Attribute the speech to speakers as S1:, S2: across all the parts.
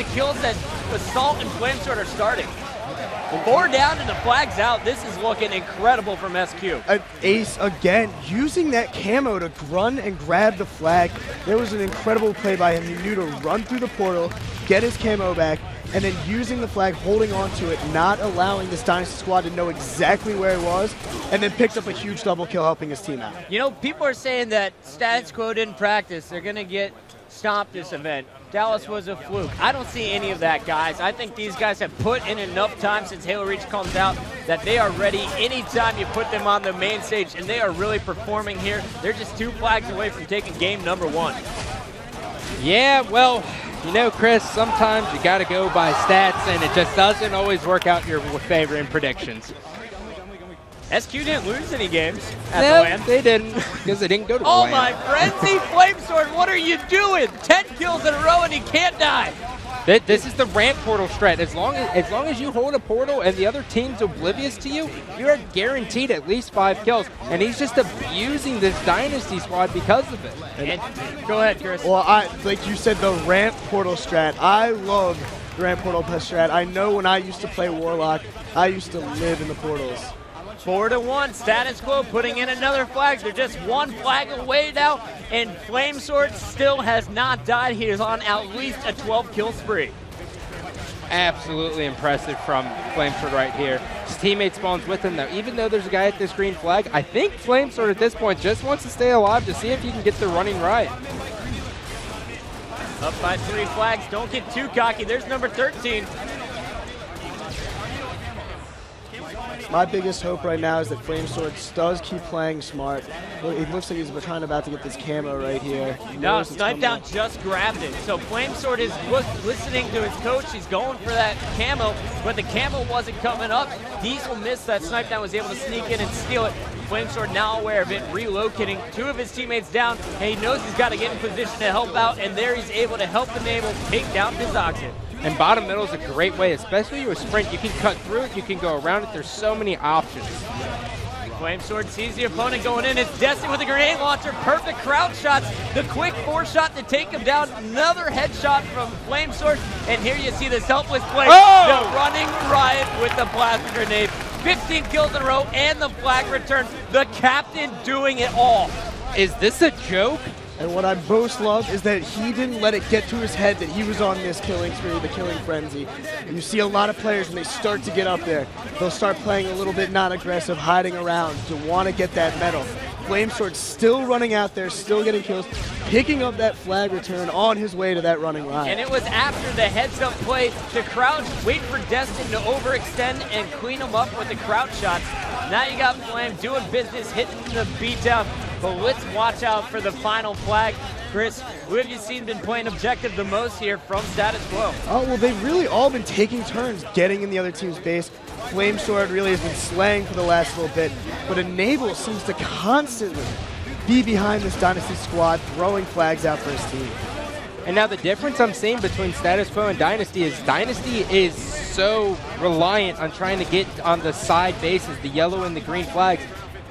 S1: the kills that Assault and Flamesword are starting. 4 down and the flag's out. This is looking incredible from SQ.
S2: Ace again, using that camo to run and grab the flag. There was an incredible play by him. He knew to run through the portal, get his camo back, and then using the flag, holding on to it, not allowing this Dynasty squad to know exactly where it was, and then picked up a huge double kill, helping his team out.
S1: You know, people are saying that Status Quo didn't practice. They're going to get stomped this event. Dallas was a fluke. I don't see any of that, guys. I think these guys have put in enough time since Halo Reach comes out that they are ready anytime you put them on the main stage, and they are really performing here. They're just 2 flags away from taking game number 1.
S3: Yeah, well, you know, Chris, sometimes you got to go by stats, and it just doesn't always work out in your favor in predictions.
S1: SQ didn't lose any games at
S3: No,
S1: the LAN.
S3: they didn't, because they didn't go to the
S1: Oh
S3: LAN.
S1: my frenzy, Flamesword, what are you doing? 10 kills in a row and he can't die.
S3: This is the ramp portal strat. As long as you hold a portal and the other team's oblivious to you, you're guaranteed at least 5 kills. And he's just abusing this Dynasty squad because of it.
S1: And go ahead, Chris.
S2: Well, like you said, the ramp portal strat. I love the ramp portal strat. I know when I used to play Warlock, I used to live in the portals.
S1: 4-1, Status Quo putting in another flag. They're just 1 flag away now, and Flamesword still has not died. He is on at least a 12-kill spree.
S3: Absolutely impressive from Flamesword right here. His teammate spawns with him now. Even though there's a guy at this green flag, I think Flamesword at this point just wants to stay alive to see if he can get the running right.
S1: Up by 3 flags. Don't get too cocky. There's number 13.
S2: My biggest hope right now is that Flamesword does keep playing smart. It looks like he's about to get this camo right here.
S1: No, Snipedown just grabbed it. So Flamesword is listening to his coach. He's going for that camo, but the camo wasn't coming up. Diesel missed that. Snipedown was able to sneak in and steal it. Flamesword now aware of it, relocating 2 of his teammates down, and he knows he's got to get in position to help out, and there he's able to help the Naval take down Bizoxin.
S3: And bottom middle is a great way, especially with sprint. You can cut through it, you can go around it. There's so many options.
S1: Flamesword sees the opponent going in. It's Destiny with a grenade launcher. Perfect crouch shots. The quick 4-shot to take him down. Another headshot from Flamesword. And here you see this helpless play.
S3: Oh!
S1: The running riot with the plasma grenade. 15 kills in a row and the flag return. The captain doing it all.
S3: Is this a joke?
S2: And what I most love is that he didn't let it get to his head that he was on this killing spree, the killing frenzy. You see a lot of players when they start to get up there, they'll start playing a little bit non-aggressive, hiding around to want to get that medal. Flamesword still running out there, still getting kills, picking up that flag return on his way to that running line.
S1: And it was after the heads-up play to crouch, wait for Destin to overextend and clean him up with the crouch shots. Now you got Flame doing business, hitting the beatdown. But let's watch out for the final flag. Chris, who have you seen been playing objective the most here from Status Quo?
S2: Oh, well, they've really all been taking turns getting in the other team's base. Flamesword really has been slaying for the last little bit, but Enable seems to constantly be behind this Dynasty squad, throwing flags out for his team.
S3: And now the difference I'm seeing between Status Quo and Dynasty is so reliant on trying to get on the side bases, the yellow and the green flags.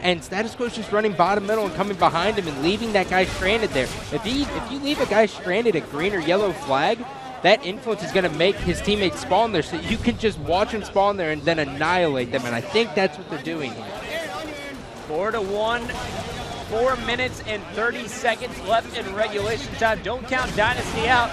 S3: And Status Quo is just running bottom middle and coming behind him and leaving that guy stranded there. If you leave a guy stranded at green or yellow flag, that influence is going to make his teammates spawn there, so you can just watch him spawn there and then annihilate them. And I think that's what they're doing here.
S1: 4-1. 4 minutes and 30 seconds left in regulation time. Don't count Dynasty out.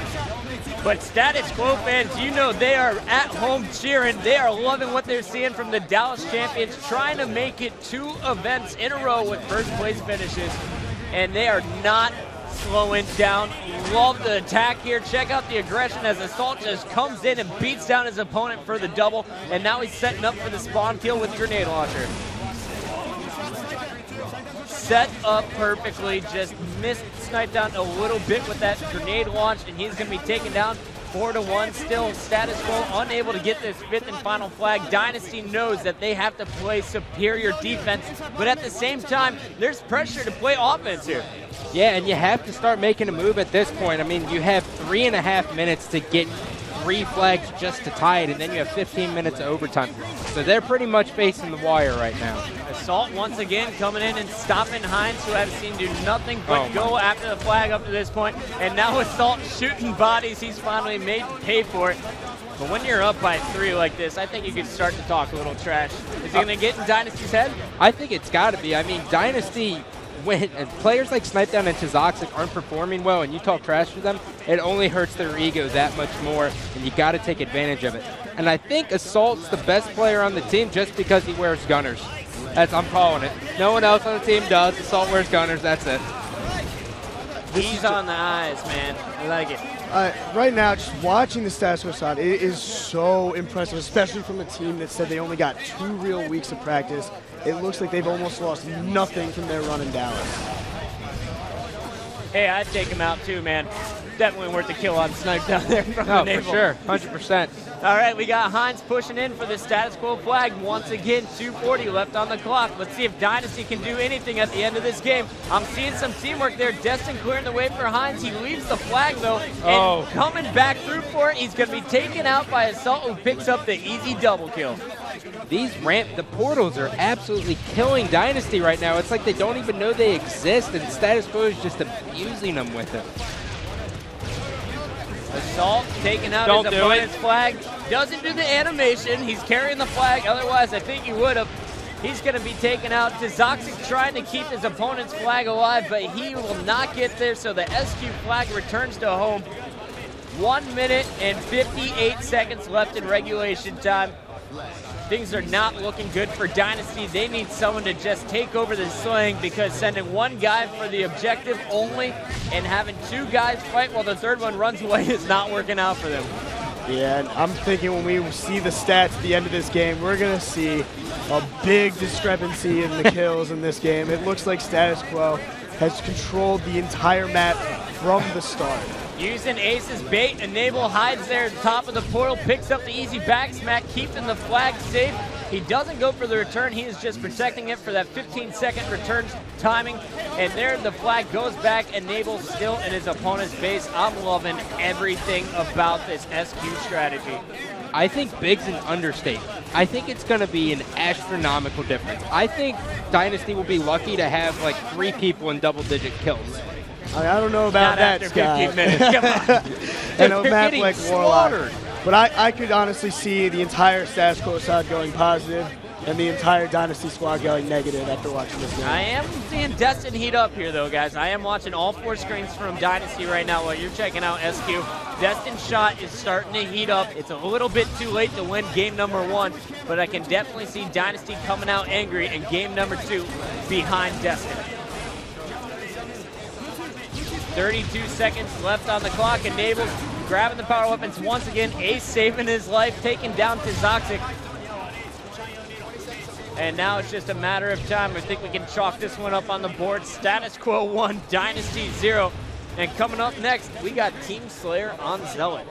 S1: But Status Quo fans, you know they are at home cheering. They are loving what they're seeing from the Dallas champions, trying to make it 2 events in a row with first place finishes. And they are not slowing down. Love the attack here. Check out the aggression as Assault just comes in and beats down his opponent for the double. And now he's setting up for the spawn kill with the grenade launcher. Set up perfectly, just missed Snipedown a little bit with that grenade launch, and he's going to be taken down 4-1. Still, Status Quo unable to get this 5th and final flag. Dynasty knows that they have to play superior defense, but at the same time, there's pressure to play offense here.
S3: Yeah, and you have to start making a move at this point. I mean, you have 3.5 minutes to get 3 flags just to tie it, and then you have 15 minutes of overtime. So they're pretty much facing the wire right now.
S1: Assault once again coming in and stopping Hines, who I've seen do nothing but go after the flag up to this point. And now Assault shooting bodies. He's finally made pay for it. But when you're up by 3 like this, I think you can start to talk a little trash. Is he going to get in Dynasty's head?
S3: I think it's got to be. I mean, Dynasty, when players like Snipedown and Tsquared aren't performing well and you talk trash to them, it only hurts their ego that much more, and you got to take advantage of it. And I think Assault's the best player on the team just because he wears gunners. I'm calling it. No one else on the team does. Assault wears gunners. That's it.
S1: He's on the eyes, man. I like it.
S2: Right now, just watching the Status Quo side, it is so impressive, especially from a team that said they only got 2 real weeks of practice. It looks like they've almost lost nothing from their run in Dallas.
S1: Hey, I'd take him out too, man. Definitely worth the kill on Snipedown there from the navel.
S3: For sure, 100%.
S1: All right, we got Hines pushing in for the Status Quo flag. Once again, 2:40 left on the clock. Let's see if Dynasty can do anything at the end of this game. I'm seeing some teamwork there. Destin clearing the way for Hines. He leaves the flag, though, and coming back through for it. He's going to be taken out by Assault, who picks up the easy double kill.
S3: The portals are absolutely killing Dynasty right now. It's like they don't even know they exist, and Status Quo is just abusing them with it.
S1: Assault taking out his opponent's flag. Doesn't do the animation. He's carrying the flag. Otherwise, I think he would have. He's going to be taken out. Tsquared trying to keep his opponent's flag alive, but he will not get there, so the SQ flag returns to home. 1 minute and 58 seconds left in regulation time. Things are not looking good for Dynasty. They need someone to just take over the sling, because sending 1 guy for the objective only and having 2 guys fight while the 3rd one runs away is not working out for them.
S2: Yeah, and I'm thinking when we see the stats at the end of this game, we're going to see a big discrepancy in the kills in this game. It looks like Status Quo has controlled the entire map from the start.
S1: Using Ace's bait, Enable hides there at the top of the portal, picks up the easy back smack, keeping the flag safe. He doesn't go for the return. He is just protecting it for that 15-second return timing. And there the flag goes back. Enable still in his opponent's base. I'm loving everything about this SQ strategy.
S3: I think big's an understatement. I think it's going to be an astronomical difference. I think Dynasty will be lucky to have like 3 people in double-digit kills.
S2: I don't know about
S1: Not
S2: that,
S1: after
S2: Scott.
S1: 15 minutes. Come on.
S2: And a map
S3: getting
S2: like Warlock.
S3: slaughtered.
S2: But I could honestly see the entire Status Quo side going positive and the entire Dynasty squad going negative after watching this game.
S1: I am seeing Destin heat up here, though, guys. I am watching all 4 screens from Dynasty right now while you're checking out SQ. Destin's shot is starting to heat up. It's a little bit too late to win game number 1, but I can definitely see Dynasty coming out angry in game number 2 behind Destin. 32 seconds left on the clock. Enable grabbing the power weapons once again. Ace saving his life, taking down Tsquared. And now it's just a matter of time. I think we can chalk this one up on the board. Status Quo 1, Dynasty 0. And coming up next, we got Team Slayer on Zealot.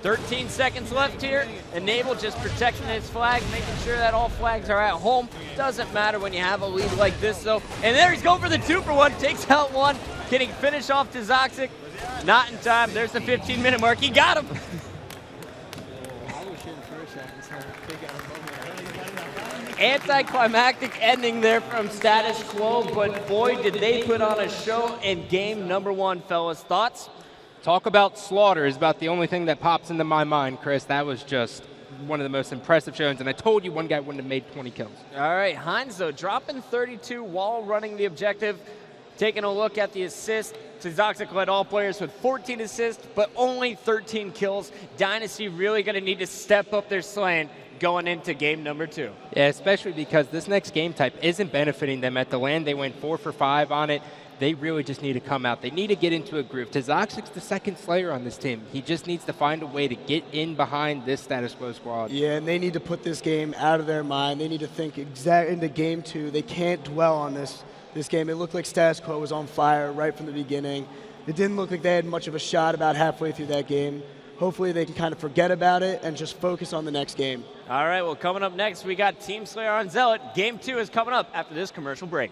S1: 13 seconds left here. Enable just protecting his flag, making sure that all flags are at home. Doesn't matter when you have a lead like this, though. And there he's going for the 2-for-1, takes out 1. Can he finish off Tsquared? Not in time. There's the 15-minute mark. He got him. Anticlimactic ending there from Status Quo, but boy, did they put on a show in game number 1, fellas. Thoughts?
S3: Talk about slaughter is about the only thing that pops into my mind, Chris. That was just one of the most impressive shows, and I told you 1 guy wouldn't have made 20 kills.
S1: All right, Hines, though, dropping 32 while running the objective. Taking a look at the assist, Tsquared led all players with 14 assists, but only 13 kills. Dynasty really going to need to step up their slaying going into game number 2.
S3: Yeah, especially because this next game type isn't benefiting them. At the land, they went 4 for 5 on it. They really just need to come out. They need to get into a groove. Tsquared's the 2nd Slayer on this team. He just needs to find a way to get in behind this Status Quo squad.
S2: Yeah, and they need to put this game out of their mind. They need to think exactly into game 2. They can't dwell on this game. It looked like Status Quo was on fire right from the beginning. It didn't look like they had much of a shot about halfway through that game. Hopefully they can kind of forget about it and just focus on the next game.
S1: All right, well, coming up next, we got Team Slayer on Zealot. Game 2 is coming up after this commercial break.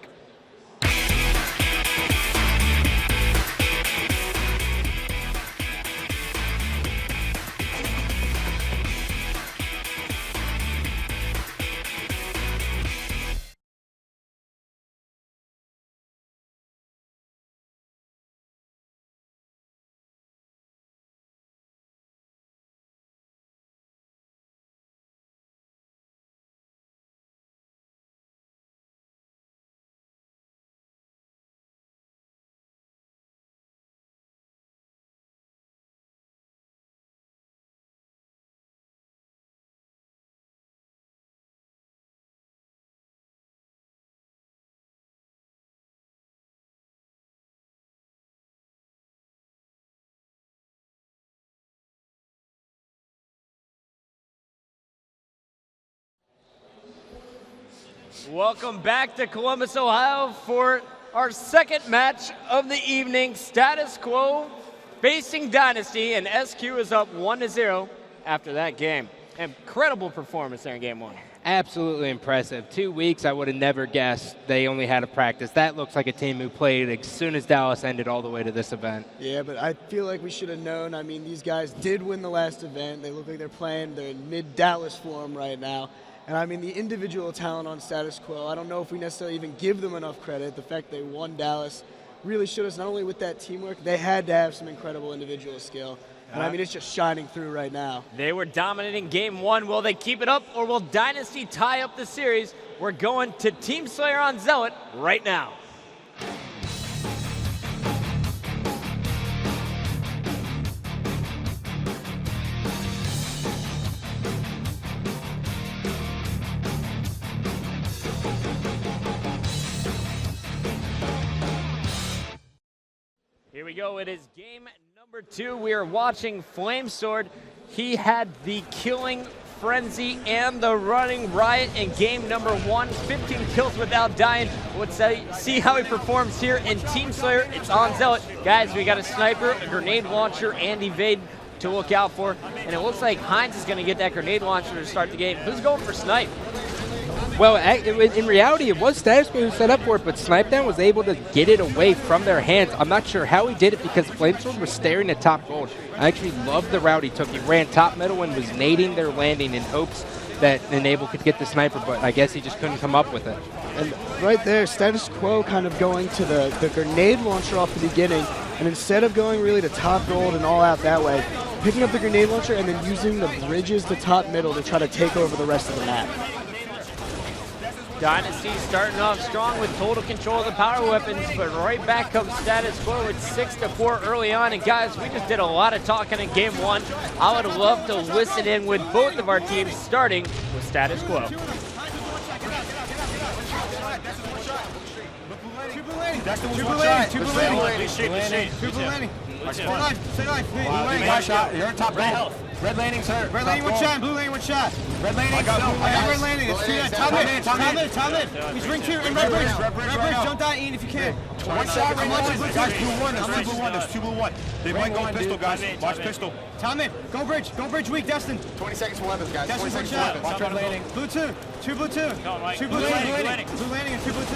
S1: Welcome back to Columbus, Ohio for our second match of the evening. Status Quo facing Dynasty, and SQ is up 1-0 after that game. Incredible performance there in game one.
S3: Absolutely impressive. 2 weeks, I would have never guessed they only had a practice. That looks like a team who played as soon as Dallas ended all the way to this event.
S2: Yeah, but I feel like we should have known. I mean, these guys did win the last event. They look like they're in mid-Dallas form right now. And I mean, the individual talent on Status Quo, I don't know if we necessarily even give them enough credit. The fact they won Dallas really showed us not only with that teamwork, they had to have some incredible individual skill. And I mean, it's just shining through right now.
S1: They were dominating game one. Will they keep it up, or will Dynasty tie up the series? We're going to Team Slayer on Zealot right now. Here we go. It is game number 2. We are watching Flamesword. He had the killing frenzy and the running riot in game number 1. 15 kills without dying. Let's see how he performs here in Team Slayer. It's on Zealot. Guys, we got a sniper, a grenade launcher, and evade to look out for. And it looks like Heinz is going to get that grenade launcher to start the game. Who's going for snipe?
S3: Well, in reality, it was Status Quo who set up for it, but Snipedown was able to get it away from their hands. I'm not sure how he did it because Flamesword was staring at top gold. I actually loved the route he took. He ran top middle and was nading their landing in hopes that Enable could get the sniper, but I guess he just couldn't come up with it.
S2: And right there, Status Quo kind of going to the grenade launcher off the beginning, and instead of going really to top gold and all out that way, picking up the grenade launcher and then using the bridges to top middle to try to take over the rest of the map.
S1: Dynasty starting off strong with total control of the power weapons, but right back comes Status Quo with 6-4 early on. And guys, we just did a lot of talking in game 1. I would have loved to listen in with both of our teams, starting with Status Quo.
S4: You're on top right. Red landing, sir. Red landing, one shot. Blue landing, one shot. Red landing, I got red landing. It's 2 Top mid. He's ring 2 in red bridge. Red bridge, jump down, Ian, if you can. One shot, red landing. Guys, blue 1. There's 2 blue 1. They might go pistol, guys. Watch pistol. Top mid. Go bridge weak, Destin.
S5: 20 seconds for weapons, guys. 20 seconds for weapons.
S4: Watch red landing. Blue 2. 2 blue 2. 2 blue landing. Blue landing and 2 blue 2.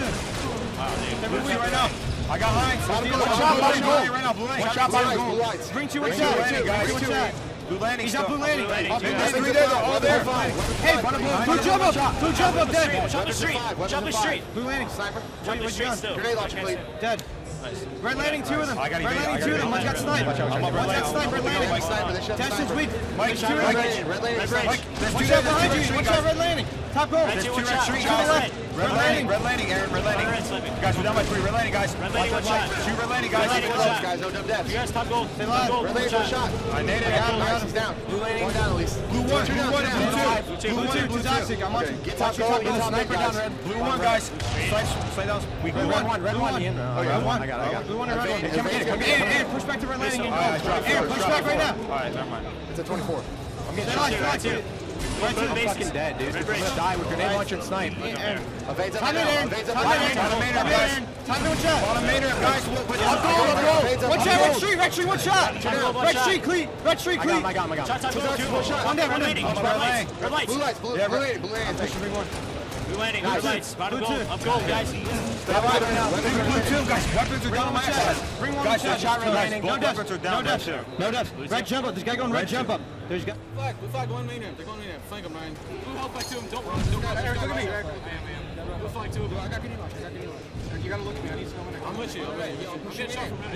S4: Blue weak right now. I got Heinz. One shot, body goal. Right now, blue landing. One shot, body goal. Bring 2 one shot. Blue landing. He's up blue landing. All there. Hey, blue jump up, dead.
S5: Jump the street.
S4: Blue landing.
S5: Sniper.
S4: Jump the street still.
S5: Grenade launcher, please.
S4: Dead. Red landing, 2 of them. Red landing, 2 of them. One's got snipe. One's got snipe, red landing. Destin's weak.
S5: Mike,
S4: 2 red landing.
S5: red landing.
S4: One shot behind you. One shot red landing. Top goal.
S5: There's 2 red street,
S4: To the left.
S5: Red landing, Aaron, red landing. Guys, we're down by 3. Red landing, guys.
S6: Red landing, one shot.
S5: 2 red landing, guys. Guys, no dumb deaths.
S6: You guys top gold.
S4: Stay alive.
S5: Red landing, one shot.
S4: I naded.
S5: Nice, he's down. Blue landing. 1 down at least.
S4: Blue 1, blue 1, blue 2. Blue 2, blue toxic. I'm watching.
S5: Get top goal, get top
S4: Sniper down, red.
S5: Blue 1, guys.
S4: Slide down. Blue 1, red 1. Red 1. I got it. Blue 1 and red 1. Come in. Push back to red landing. Aaron, push back right now.
S6: Alright, never mind.
S5: It's a 24.
S4: I'm getting shot.
S6: I'm fucking dead, dude.
S4: Red bridge.
S6: Die with grenade launcher and snipe.
S5: Evades up
S4: Time
S5: now.
S4: in, Aaron.
S5: Evades up
S4: Time in, Aaron. Time to one shot.
S5: guys.
S4: One shot, red street, one shot. Red street, cleat. Red street, cleat.
S6: I got him.
S4: Shot, one down.
S6: Red lights.
S5: Blue lights. Blue landing.
S6: Blue landing. Red lights. Bottom gold. Up gold, guys.
S4: Blue 2, guys. Weapons are down on my ass. Bring one shot. Red landing. No deaths. No deaths. Red jump up. This guy going red jump up. There's guy.
S7: Blue flag going main ramp. They're going main ramp. Flank them, Ryan. Blue help by 2 of them. Don't run. Don't run. Blue flag 2 of them.
S5: I got grenade launcher. You gotta look at me. I need to go in there.
S7: I'm with you. I'm shit shot from him.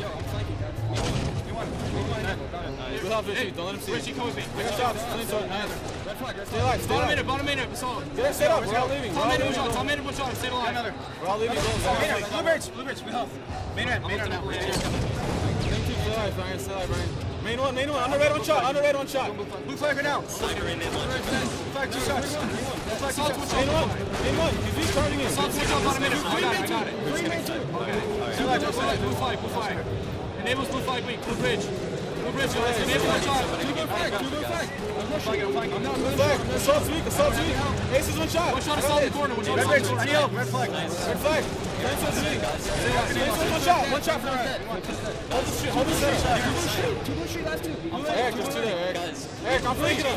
S7: Blue help Richie. Don't let him see you. Richie, come with me. Pick up shots. Red flag. Stay alive. Bottom main ramp. It's all.
S4: Stay up. We're all leaving.
S7: Top main ramp. Top main ramp. One shot. Stay alive.
S4: We're all leaving.
S7: Blue bridge. We help. Main ramp now.
S4: Stay alive, Brian. Main one. Under red, one shot. Blue flag right now. Flag 2 shots. Main one. He's charging in.
S7: I got it. Blue flag. Enables blue flag weak. Blue bridge. Enable one shot. Assault's weak. Ace is one shot. One shot assault in the corner. One shot assault in the corner. Red flag. Red flag. Flame's weak. One shot. One shot for red. Hold the shoot. Hold the shoot. Two blue shoot, last two. Eric, there's two there, Eric. Eric, I'm flanking him.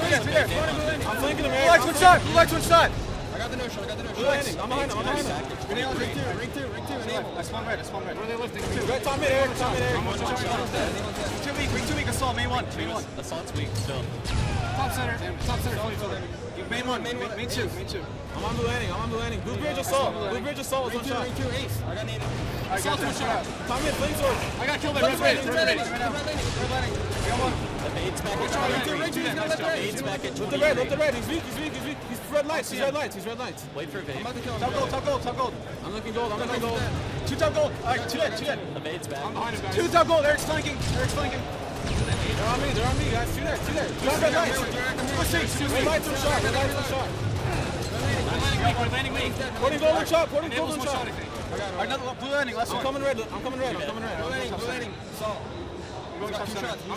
S7: I'm flanking him, Eric. Blue lights, one shot. Blue lights, one shot. I got the no shot. Blue landing. I'm behind him. Ring two. Enable. I spawn red. Where are they lifting? Red, top mid, Eric. Ring two weak. Assault, main one.
S6: Assault's weak still.
S7: Top center. Main two. I'm on blue landing. Blue bridge assault was one shot. Ring two, ace. I got naded. Assault's one shot. Top mid, flame sword. I got killed by red landing. Red landing. I got one.
S6: Aids back at
S7: Ring two,
S6: Aids back at 20.
S7: Lift the red. He's weak. He's red lights.
S6: Wait for evade.
S7: I'm about to kill him. Top gold. I'm looking gold. Two top gold. All right, two dead.
S6: Evade's back.
S7: I'm behind him, guys. Two top gold. Eric's flanking. They're on me, guys. Two there. Red lights. Red lights one shot.
S6: Landing weak.
S7: Porting gold one shot. Another blue landing. Last one. I'm coming red. Blue landing. Assault. I'm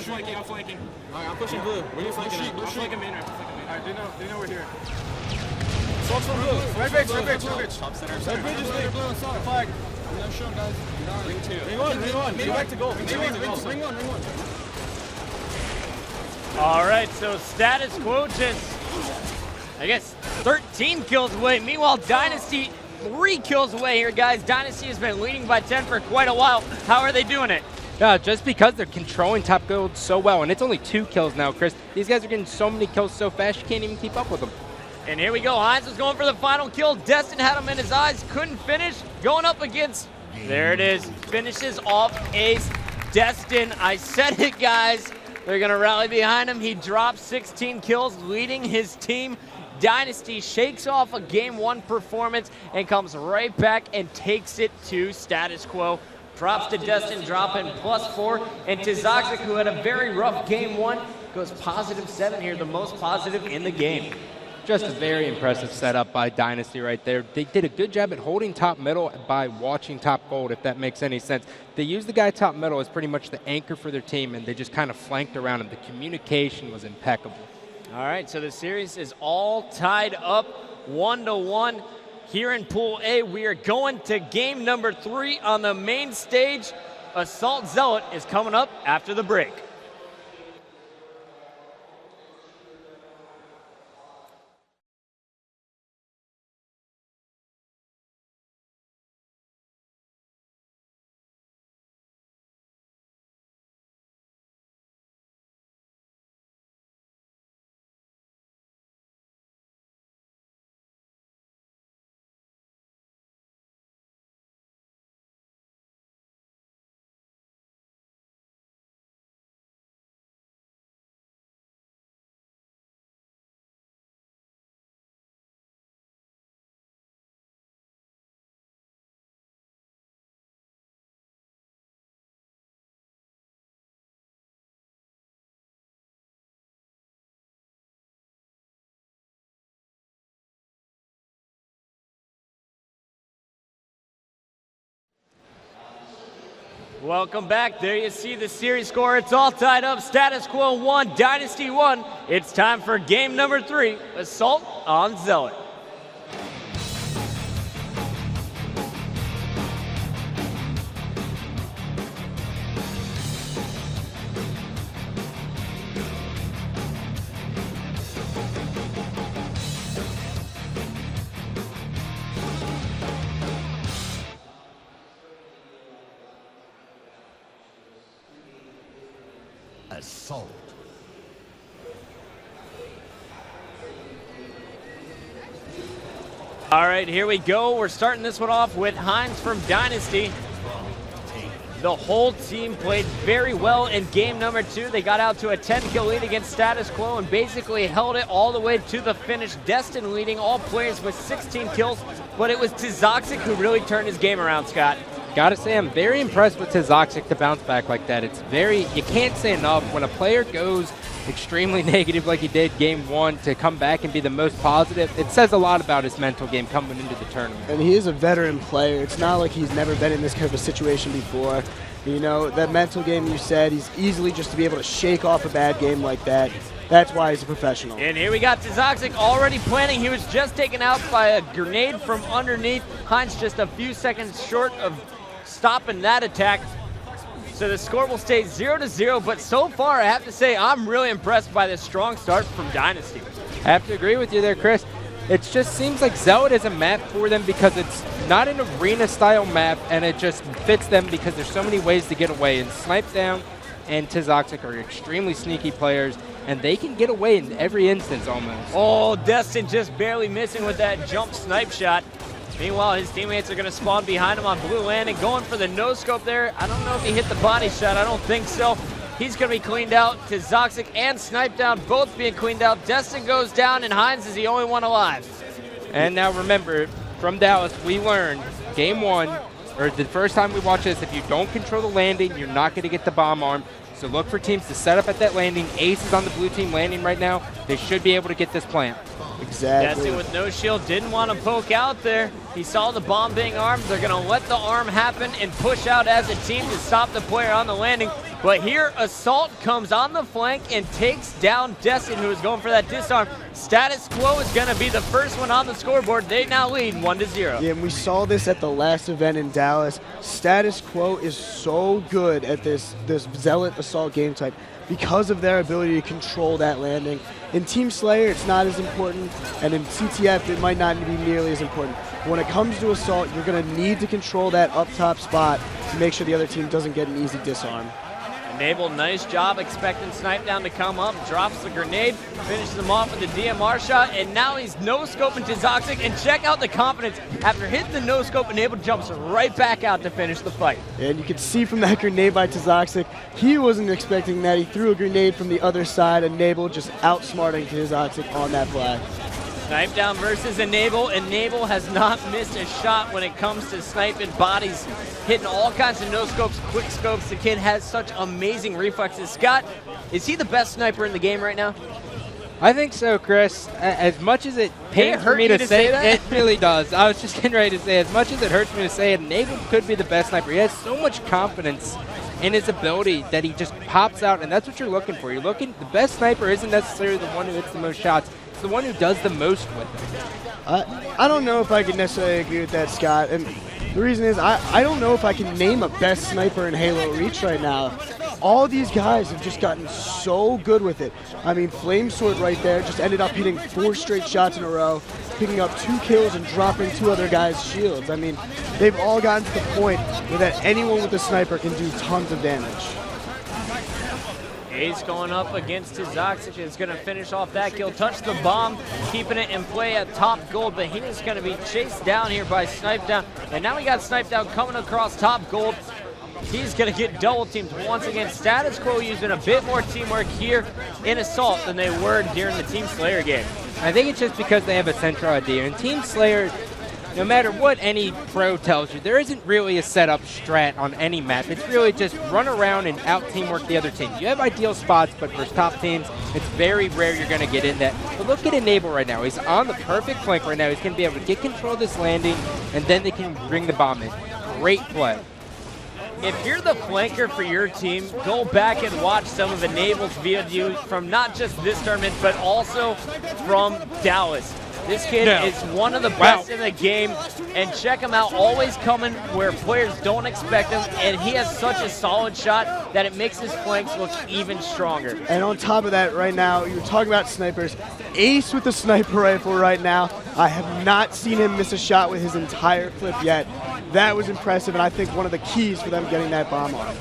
S7: flanking. Alright, I'm pushing blue. Where are you flanking? I'm flanking main. Alright, they know we're here. Assault's on blue. Red bridge.
S6: Top center.
S7: Red bridge is big. Blue assault. Flag. No show, guys.
S6: Ring two.
S7: Ring one. Ring back to gold. Ring one.
S1: All right, so status quo just, 13 kills away. Meanwhile, Dynasty 3 kills away here, guys. Dynasty has been leading by 10 for quite a while. How are they doing it?
S3: Yeah, just because they're controlling top gold so well, and it's only 2 kills now, Chris. These guys are getting so many kills so fast, you can't even keep up with them.
S1: And here we go. Hines was going for the final kill. Destin had him in his eyes, couldn't finish. Going up against, there it is, finishes off Ace. Destin, I said it, guys. They're going to rally behind him. He drops 16 kills, leading his team. Dynasty shakes off a Game 1 performance and comes right back and takes it to status quo. Drops to Destin, dropping +4. And to Zoxic, who had a very rough Game 1, goes +7 here, the most positive in the game.
S3: Just a very impressive setup by Dynasty right there. They did a good job at holding top middle by watching top gold, if that makes any sense. They used the guy top middle as pretty much the anchor for their team, and they just kind of flanked around him. The communication was impeccable.
S1: All right, so the series is all tied up 1-1 here in Pool A. We are going to game number 3 on the main stage. Assault Zealot is coming up after the break. Welcome back. There you see the series score. It's all tied up. Status quo 1, Dynasty 1. It's time for game number 3, Assault on Zealot.
S8: Assault.
S1: All right, here we go. We're starting this one off with Hines from Dynasty. The whole team played very well in game number 2. They got out to a 10-kill lead against Status Quo and basically held it all the way to the finish. Destin leading all players with 16 kills, but it was Tsquared who really turned his game around, Scott.
S3: Gotta say, I'm very impressed with Tsquared to bounce back like that. It's very, you can't say enough. When a player goes extremely negative like he did game 1 to come back and be the most positive, it says a lot about his mental game coming into the tournament.
S2: And he is a veteran player. It's not like he's never been in this kind of a situation before. You know, that mental game you said, he's easily just to be able to shake off a bad game like that. That's why he's a professional.
S1: And here we got Tsquared already planning. He was just taken out by a grenade from underneath. Heinz just a few seconds short of stopping that attack. So the score will stay 0-0, but so far I have to say I'm really impressed by this strong start from Dynasty.
S3: I have to agree with you there, Chris. It just seems like Zealot is a map for them because it's not an arena-style map, and it just fits them because there's so many ways to get away. And Snipedown and Tsquared are extremely sneaky players, and they can get away in every instance almost.
S1: Oh, Destin just barely missing with that jump snipe shot. Meanwhile, his teammates are going to spawn behind him on blue landing, going for the no-scope there. I don't know if he hit the body shot. I don't think so. He's going to be cleaned out. Tsquared and Snipedown both being cleaned out. Destin goes down, and Heinz is the only one alive.
S3: And now remember, from Dallas, we learned game one, or the first time we watched this, if you don't control the landing, you're not going to get the bomb arm. So look for teams to set up at that landing. Ace is on the blue team landing right now. They should be able to get this plant.
S2: Exactly.
S1: Destin with no shield didn't want to poke out there. He saw the bomb being armed. They're going to let the arm happen and push out as a team to stop the player on the landing. But here, Assault comes on the flank and takes down Destin, who is going for that disarm. Status Quo is going to be the first one on the scoreboard. They now lead 1-0.
S2: Yeah, and we saw this at the last event in Dallas. Status Quo is so good at this Zealot Assault game type because of their ability to control that landing. In Team Slayer, it's not as important, and in CTF, it might not be nearly as important. When it comes to Assault, you're going to need to control that up top spot to make sure the other team doesn't get an easy disarm.
S1: Enable, nice job expecting Snipedown to come up, drops the grenade, finishes him off with the DMR shot, and now he's no-scoping Tsquared, and check out the confidence. After hitting the no-scope, Enable jumps right back out to finish the fight.
S2: And you can see from that grenade by Tsquared, he wasn't expecting that. He threw a grenade from the other side, Enable just outsmarting Tsquared on that flag.
S1: Snipedown versus Enable. Enable has not missed a shot when it comes to sniping bodies, hitting all kinds of no-scopes, quick scopes. The kid has such amazing reflexes. Scott, is he the best sniper in the game right now?
S3: I think so, Chris. As much as it pains for me to say that, it really does. I was just getting ready to say, as much as it hurts me to say it, Enable could be the best sniper. He has so much confidence in his ability that he just pops out, and that's what you're looking for. You're looking, the best sniper isn't necessarily the one who hits the most shots. It's the one who does the most with it.
S2: I don't know if I can necessarily agree with that, Scott. And the reason is I don't know if I can name a best sniper in Halo Reach right now. All these guys have just gotten so good with it. I mean, Flame Sword right there just ended up hitting 4 straight shots in a row, picking up 2 kills and dropping 2 other guys' shields. I mean, they've all gotten to the point where that anyone with a sniper can do tons of damage.
S1: Ace going up against Tsquared is going to finish off that kill. Touch the bomb, keeping it in play at top gold, but he is going to be chased down here by Snipedown. And now we got Snipedown coming across top gold. He's going to get double teamed once again. Status Quo using a bit more teamwork here in Assault than they were during the Team Slayer game.
S3: I think it's just because they have a central idea. In Team Slayer, no matter what any pro tells you, there isn't really a setup strat on any map. It's really just run around and out-teamwork the other team. You have ideal spots, but for top teams, it's very rare you're going to get in that. But look at Enable right now. He's on the perfect flank right now. He's going to be able to get control of this landing, and then they can bring the bomb in. Great play.
S1: If you're the flanker for your team, go back and watch some of Enable's videos from not just this tournament, but also from Dallas. This kid is one of the best in the game, and check him out, always coming where players don't expect him, and he has such a solid shot that it makes his flanks look even stronger.
S2: And on top of that, right now, you're talking about snipers. Ace with the sniper rifle right now. I have not seen him miss a shot with his entire clip yet. That was impressive, and I think one of the keys for them getting that bomb on.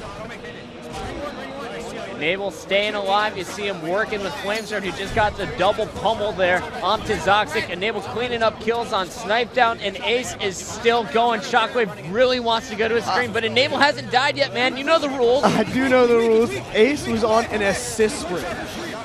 S1: Enable staying alive. You see him working with Flamesword, who just got the double pummel there on Tsquared. Enable cleaning up kills on Snipedown, and Ace is still going. Shockwave really wants to go to his screen, but Enable hasn't died yet, man. You know the rules.
S2: I do know the rules. Ace was on an assist sprint.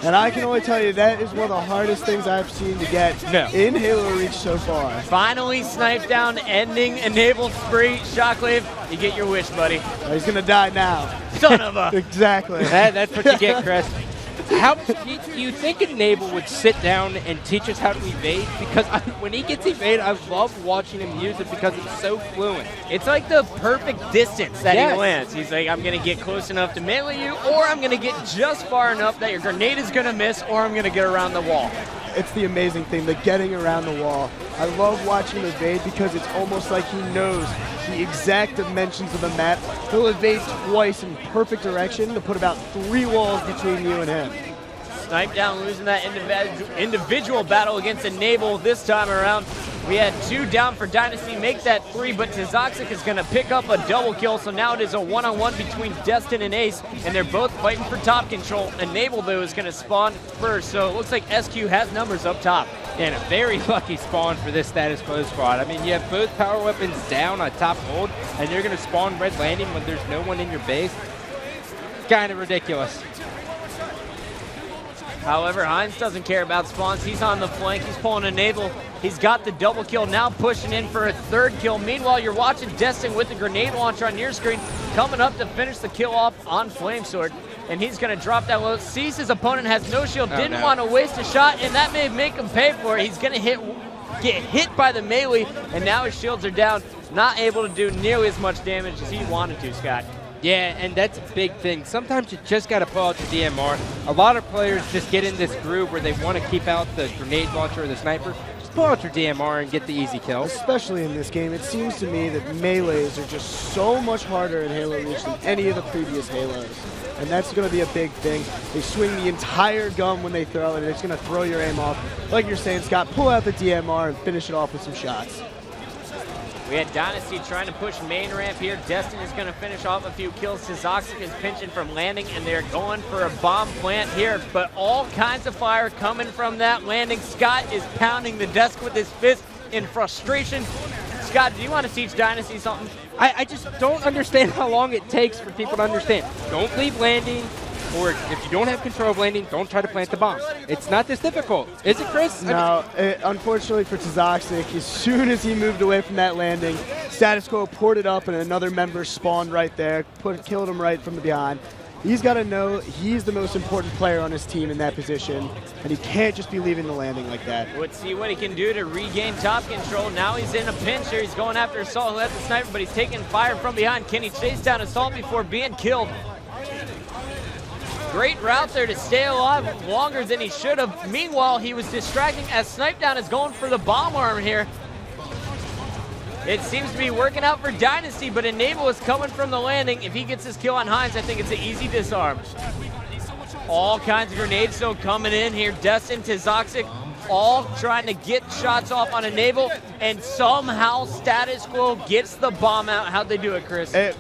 S2: And I can only tell you that is one of the hardest things I've seen to get in Halo Reach so far.
S1: Finally, Snipedown ending Enable spree. Shockwave, you get your wish, buddy.
S2: He's going to die now.
S1: Son of a.
S2: Exactly.
S3: That's what you get, Chris. How you think Enable would sit down and teach us how to evade? Because when he gets evade, I love watching him use it because it's so fluent.
S1: It's like the perfect distance that he lands. He's like, I'm going to get close enough to melee you, or I'm going to get just far enough that your grenade is going to miss, or I'm going to get around the wall.
S2: It's the amazing thing, the getting around the wall. I love watching him evade because it's almost like he knows the exact dimensions of the map. He'll evade twice in perfect direction to put about 3 walls between you and him.
S1: Snipedown losing that individual battle against Enable this time around. We had 2 down for Dynasty, make that 3, but Tsquared is going to pick up a double kill, so now it is a one-on-one between Destin and Ace, and they're both fighting for top control. Enable, though, is going to spawn first, so it looks like SQ has numbers up top.
S3: And a very lucky spawn for this Status Quo squad. I mean, you have both power weapons down on top hold, and you're going to spawn red landing when there's no one in your base. Kind of ridiculous.
S1: However, Heinz doesn't care about spawns. He's on the flank. He's pulling Enable. He's got the double kill, now pushing in for a 3rd kill. Meanwhile, you're watching Destin with the grenade launcher on your screen, coming up to finish the kill off on Flamesword. And he's going to drop that low. Sees his opponent has no shield, didn't want to waste a shot, and that may make him pay for it. He's going to get hit by the melee, and now his shields are down, not able to do nearly as much damage as he wanted to, Scott.
S3: Yeah, and that's a big thing. Sometimes you just got to pull out your DMR. A lot of players just get in this groove where they want to keep out the grenade launcher or the sniper. Just pull out your DMR and get the easy kill.
S2: Especially in this game, it seems to me that melees are just so much harder in Halo Reach than any of the previous Halos. And that's going to be a big thing. They swing the entire gun when they throw it, and it's going to throw your aim off. Like you're saying, Scott, pull out the DMR and finish it off with some shots.
S1: We had Dynasty trying to push main ramp here. Destin is going to finish off a few kills. Tsquared is pinching from landing, and they're going for a bomb plant here. But all kinds of fire coming from that landing. Scott is pounding the desk with his fist in frustration. Scott, do you want to teach Dynasty something?
S3: I just don't understand how long it takes for people to understand. Don't leave landing, or if you don't have control of landing, don't try to plant the bomb. It's not this difficult. Is it, Chris?
S2: No, unfortunately for Tsquared, as soon as he moved away from that landing, Status Quo ported up and another member spawned right there, killed him right from the behind. He's got to know he's the most important player on his team in that position, and he can't just be leaving the landing like that.
S1: Let's see what he can do to regain top control. Now he's in a pinch here. He's going after Assault. He left the sniper, but he's taking fire from behind. Can he chase down Assault before being killed? Great route there to stay alive longer than he should have. Meanwhile, he was distracting as Snipedown is going for the bomb arm here. It seems to be working out for Dynasty, but Enable is coming from the landing. If he gets his kill on Heinz, I think it's an easy disarm. All kinds of grenades still coming in here. Destin, Tsquared, all trying to get shots off on Enable, and somehow Status Quo gets the bomb out. How'd they do it, Chris?
S2: It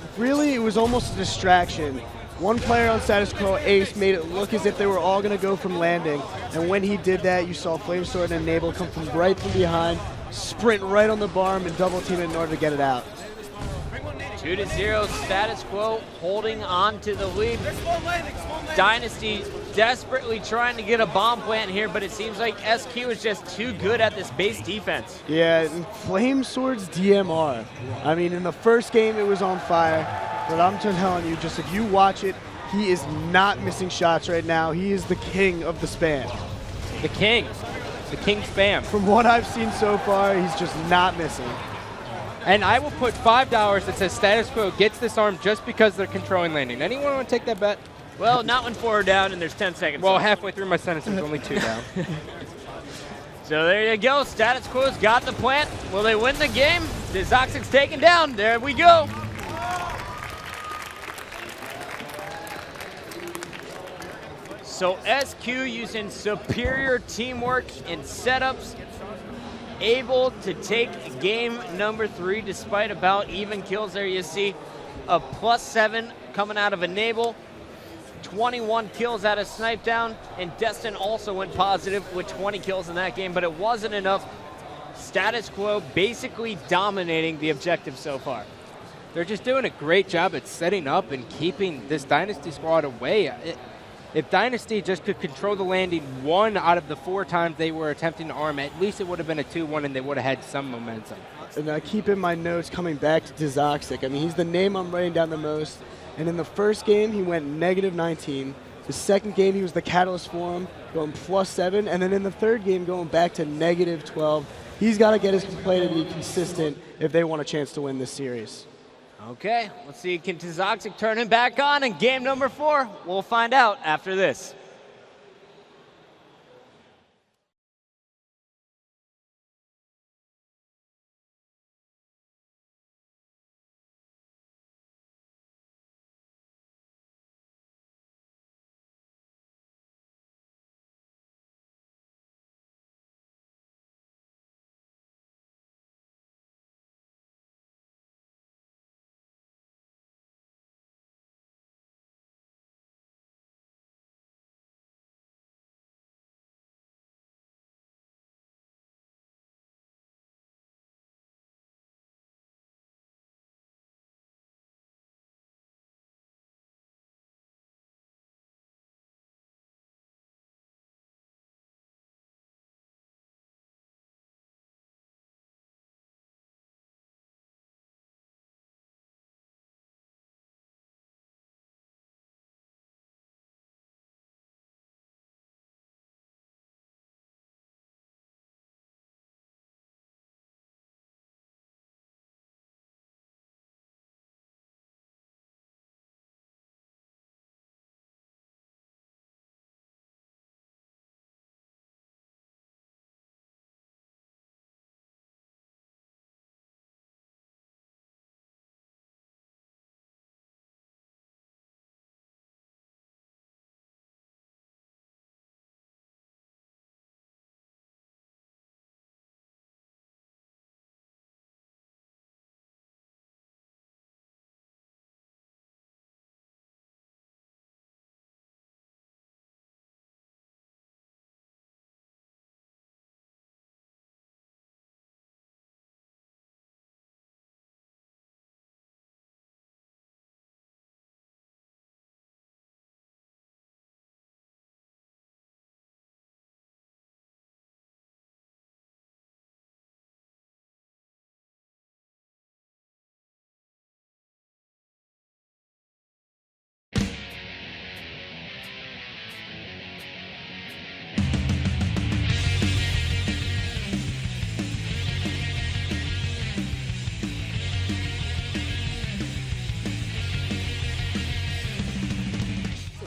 S2: was almost a distraction. One player on Status Quo, Ace, made it look as if they were all going to go from landing, and when he did that, you saw Flamesword and Enable come from right from behind, sprint right on the bomb and double team it in order to get it out.
S1: 2-0, Status Quo holding on to the lead. Dynasty desperately trying to get a bomb plant here, but it seems like SQ is just too good at this base defense.
S2: Yeah, and Flamesword's DMR. I mean, in the first game it was on fire, but I'm telling you, just if you watch it, he is not missing shots right now. He is the king of the spam.
S3: The king spam.
S2: From what I've seen so far, he's just not missing.
S3: And I will put $5 that says Status Quo gets this arm just because they're controlling landing. Anyone want to take that bet?
S1: Well, not when 4 are down and there's 10 seconds
S3: Well,
S1: left.
S3: halfway through my sentence, there's only 2 down.
S1: So there you go. Status Quo's got the plant. Will they win the game? Tsquared's taken down. There we go. So SQ using superior teamwork and setups, able to take game number 3 despite about even kills. There you see a +7 coming out of Enable, 21 kills out of Snipedown, and Destin also went positive with 20 kills in that game, but it wasn't enough. Status Quo basically dominating the objective so far.
S3: They're just doing a great job at setting up and keeping this Dynasty squad away. If Dynasty just could control the landing 1 out of the 4 times they were attempting to arm, at least it would have been a 2-1 and they would have had some momentum.
S2: And I keep in my notes coming back to Tsquared. I mean, he's the name I'm writing down the most. And in the first game, he went -19. The second game, he was the catalyst for him, going +7, and then in the third game, going back to -12. He's got to get his play to be consistent if they want a chance to win this series.
S1: Okay, let's see, can Toxic turn him back on in game number 4? We'll find out after this.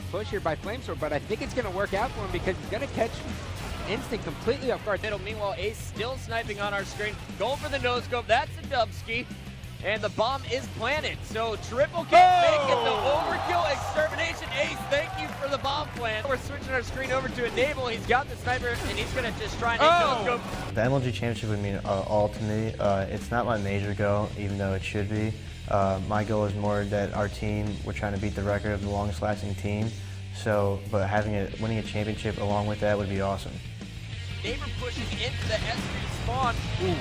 S3: Push here by Flamesword, but I think it's going to work out for him because he's going to catch Instinct completely off guard.
S1: Meanwhile, Ace still sniping on our screen, going for the no-scope. That's a dubski, and the bomb is planted. So triple can't make it. The overkill extermination. Ace, thank you for the bomb plant. We're switching our screen over to Enable. He's got the sniper, and he's going to just try and no-scope.
S8: The MLG Championship would mean all to me. It's not my major goal, even though it should be. My goal is more that our team, we're trying to beat the record of the longest lasting team. So, but winning a championship along with that would be awesome.
S1: Neighbor pushing into the S3 spawn.
S3: Ooh,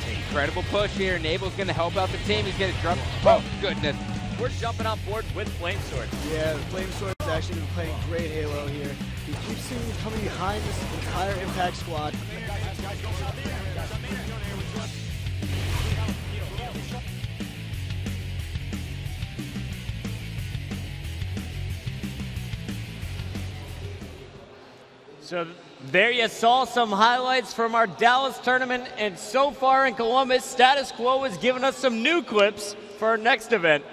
S3: incredible push here. Nable's going to help out the team. He's going to drop. Oh, goodness.
S1: We're jumping on board with Flamesword.
S2: Yeah, Flamesword has actually been playing great Halo here. He keeps seeing him coming behind this entire Impact squad.
S1: So there you saw some highlights from our Dallas tournament, and so far in Columbus, Status Quo has given us some new clips for our next event.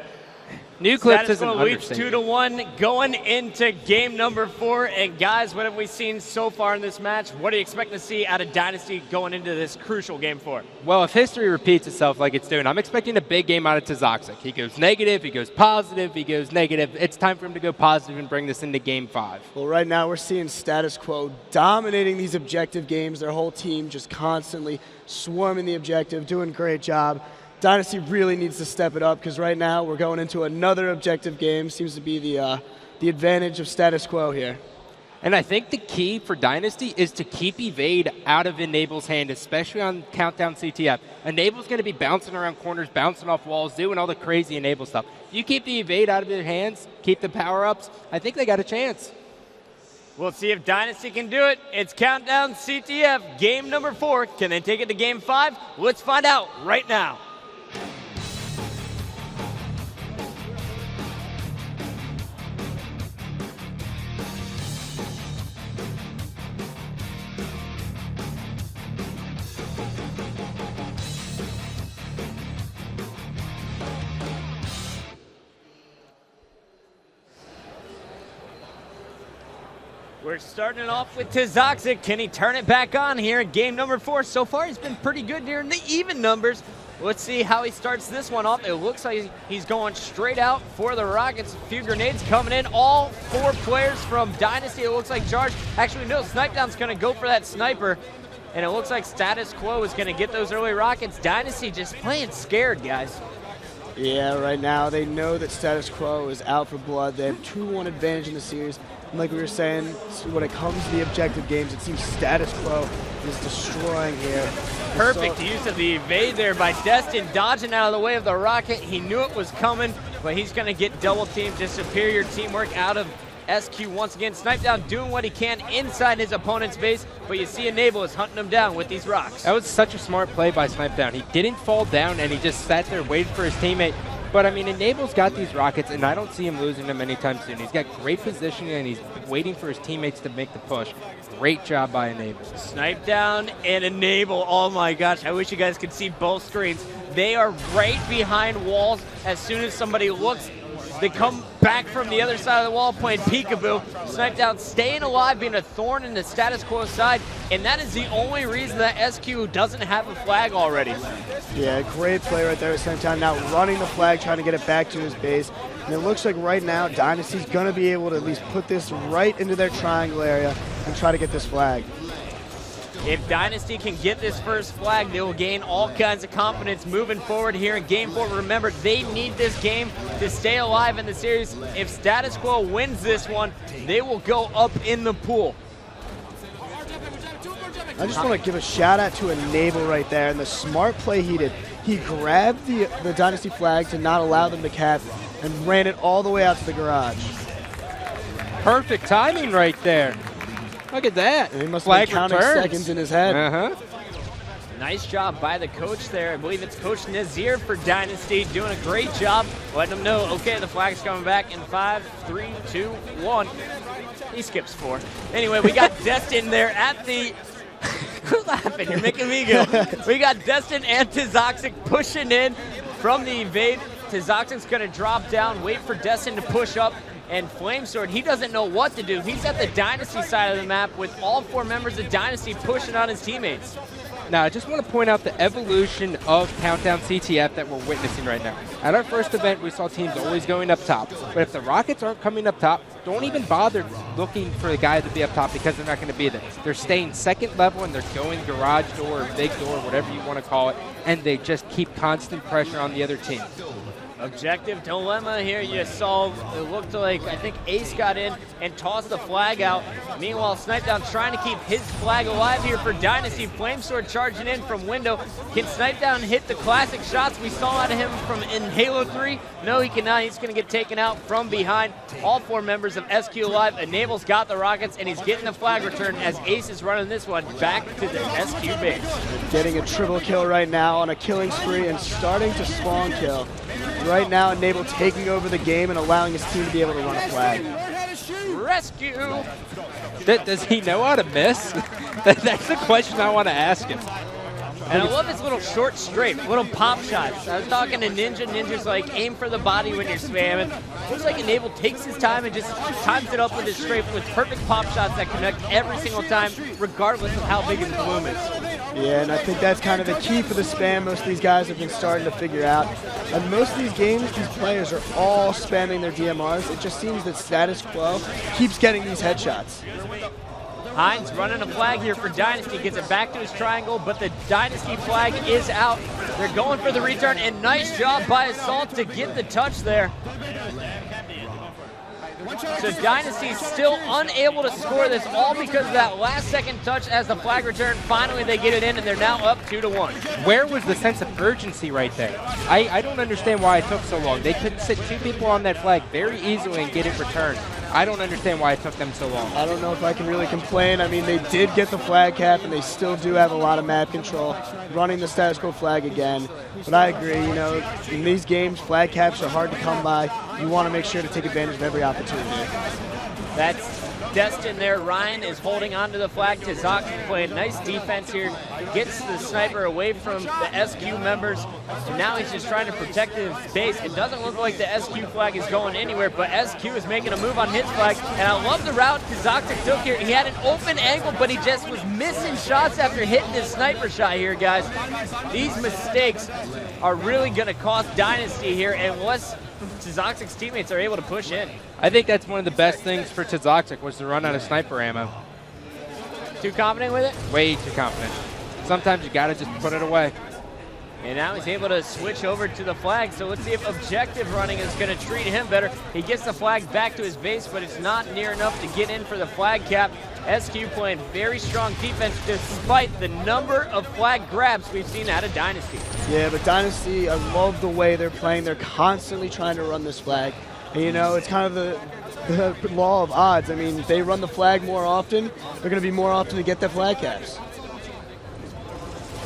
S3: New clips
S1: Status
S3: is an
S1: Quo leads
S3: understatement.
S1: 2-1 going into game number 4. And guys, what have we seen so far in this match? What are you expecting to see out of Dynasty going into this crucial game 4?
S3: Well, if history repeats itself like it's doing, I'm expecting a big game out of Toxic. He goes negative, he goes positive, he goes negative. It's time for him to go positive and bring this into game 5.
S2: Well, right now we're seeing Status Quo dominating these objective games. Their whole team just constantly swarming the objective, doing a great job. Dynasty really needs to step it up because right now we're going into another objective game. Seems to be the advantage of Status Quo here.
S3: And I think the key for Dynasty is to keep Evade out of Enable's hand, especially on Countdown CTF. Enable's going to be bouncing around corners, bouncing off walls, doing all the crazy Enable stuff. You keep the Evade out of their hands, keep the power-ups, I think they got a chance.
S1: We'll see if Dynasty can do it. It's Countdown CTF, game number 4. Can they take it to game 5? Let's find out right now. We're starting it off with Tsquared. Can he turn it back on here in game number 4? So far, he's been pretty good here in the even numbers. Let's see how he starts this one off. It looks like he's going straight out for the Rockets. A few grenades coming in. All 4 players from Dynasty, it looks like charge. Actually, no, Snipedown's going to go for that sniper. And it looks like Status Quo is going to get those early Rockets. Dynasty just playing scared, guys.
S2: Yeah, right now they know that Status Quo is out for blood. They have 2-1 advantage in the series. And like we were saying, when it comes to the objective games, it seems Status Quo is destroying here.
S1: Perfect use of the evade there by Destin, dodging out of the way of the rocket. He knew it was coming, but he's going to get double teamed. Just superior teamwork out of SQ once again. Snipedown doing what he can inside his opponent's base, but you see Enable is hunting him down with these rocks.
S3: That was such a smart play by Snipedown. He didn't fall down, and he just sat there waiting for his teammate. But, I mean, Enable's got these rockets, and I don't see him losing them anytime soon. He's got great positioning, and he's waiting for his teammates to make the push. Great job by Enable.
S1: Snipedown and Enable. Oh, my gosh. I wish you guys could see both screens. They are right behind walls. As soon as somebody looks, they come back from the other side of the wall playing peekaboo. Snipedown staying alive, being a thorn in the Status Quo side, and that is the only reason that SQ doesn't have a flag already.
S2: Yeah, great play right there with Snipedown. Now running the flag, trying to get it back to his base. And it looks like right now Dynasty's going to be able to at least put this right into their triangle area and try to get this flag.
S1: If Dynasty can get this first flag, they will gain all kinds of confidence moving forward here in Game 4. Remember, they need this game to stay alive in the series. If Status Quo wins this one, they will go up in the pool.
S2: I just want to give a shout out to Enable right there and the smart play he did. He grabbed the Dynasty flag to not allow them to cap and ran it all the way out to the garage.
S3: Perfect timing right there. Look at that.
S2: And he must have been counting seconds in his head.
S1: Nice job by the coach there. I believe it's Coach Nazir for Dynasty doing a great job letting them know, okay, the flag's coming back in 5, 3, 2, 1. He skips 4. Anyway, we got Destin there at the... Quit laughing, you're making me go. We got Destin and Tsquared pushing in from the evade. Tsquared's going to drop down, wait for Destin to push up. And Flamesword, he doesn't know what to do. He's at the Dynasty side of the map with all 4 members of Dynasty pushing on his teammates.
S3: Now, I just want to point out the evolution of Countdown CTF that we're witnessing right now. At our first event, we saw teams always going up top. But if the Rockets aren't coming up top, don't even bother looking for the guy to be up top because they're not going to be there. They're staying second level and they're going garage door or big door, whatever you want to call it, and they just keep constant pressure on the other team.
S1: Objective dilemma here you saw. It looked like, I think Ace got in and tossed the flag out. Meanwhile, Snipedown trying to keep his flag alive here for Dynasty. Flamesword charging in from window. Can Snipedown hit the classic shots we saw out of him from in Halo 3? No, he cannot. He's going to get taken out from behind. All 4 members of SQ Live. Enable's got the Rockets, and he's getting the flag return as Ace is running this one back to the SQ base.
S2: Getting a triple kill right now on a killing spree and starting to spawn kill. Right now, Enable taking over the game and allowing his team to be able to run a flag.
S1: Rescue!
S3: Does he know how to miss? That's the question I want to ask him.
S1: And I love his little short strafe, little pop shots. I was talking to Ninja. Ninja's like, aim for the body when you're spamming. Looks like Enable takes his time and just times it up with his strafe with perfect pop shots that connect every single time, regardless of how big his bloom is.
S2: Yeah, and I think that's kind of the key for the spam most of these guys have been starting to figure out. And most of these games, these players are all spamming their DMRs. It just seems that Status Quo keeps getting these headshots.
S1: Hines running a flag here for Dynasty, gets it back to his triangle, but the Dynasty flag is out. They're going for the return, and nice job by Assault to get the touch there. So Dynasty's still unable to score this, all because of that last-second touch as the flag return. Finally, they get it in, and they're now up 2-1.
S3: Where was the sense of urgency right there? I don't understand why it took so long. They could sit 2 people on that flag very easily and get it returned. I don't understand why it took them so long.
S2: I don't know if I can really complain. I mean, they did get the flag cap, and they still do have a lot of map control, running the Status Quo flag again. But I agree, you know, in these games, flag caps are hard to come by. You want to make sure to take advantage of every opportunity.
S1: That's Destin there. Ryan is holding onto the flag. Tsquared playing nice defense here. Gets the sniper away from the SQ members. And now he's just trying to protect his base. It doesn't look like the SQ flag is going anywhere, but SQ is making a move on his flag. And I love the route Tsquared took here. He had an open angle, but he just was missing shots after hitting his sniper shot here, guys. These mistakes are really going to cost Dynasty here unless Tsquared's teammates are able to push in.
S3: I think that's one of the best things for Tsquared was to run out of sniper ammo.
S1: Too confident with it?
S3: Way too confident. Sometimes you gotta just put it away.
S1: And now he's able to switch over to the flag, so let's see if objective running is going to treat him better. He gets the flag back to his base, but it's not near enough to get in for the flag cap. SQ playing very strong defense despite the number of flag grabs we've seen out of Dynasty.
S2: Yeah, but Dynasty, I love the way they're playing. They're constantly trying to run this flag. And, you know, it's kind of the law of odds. I mean, if they run the flag more often, they're going to be more often to get their flag caps.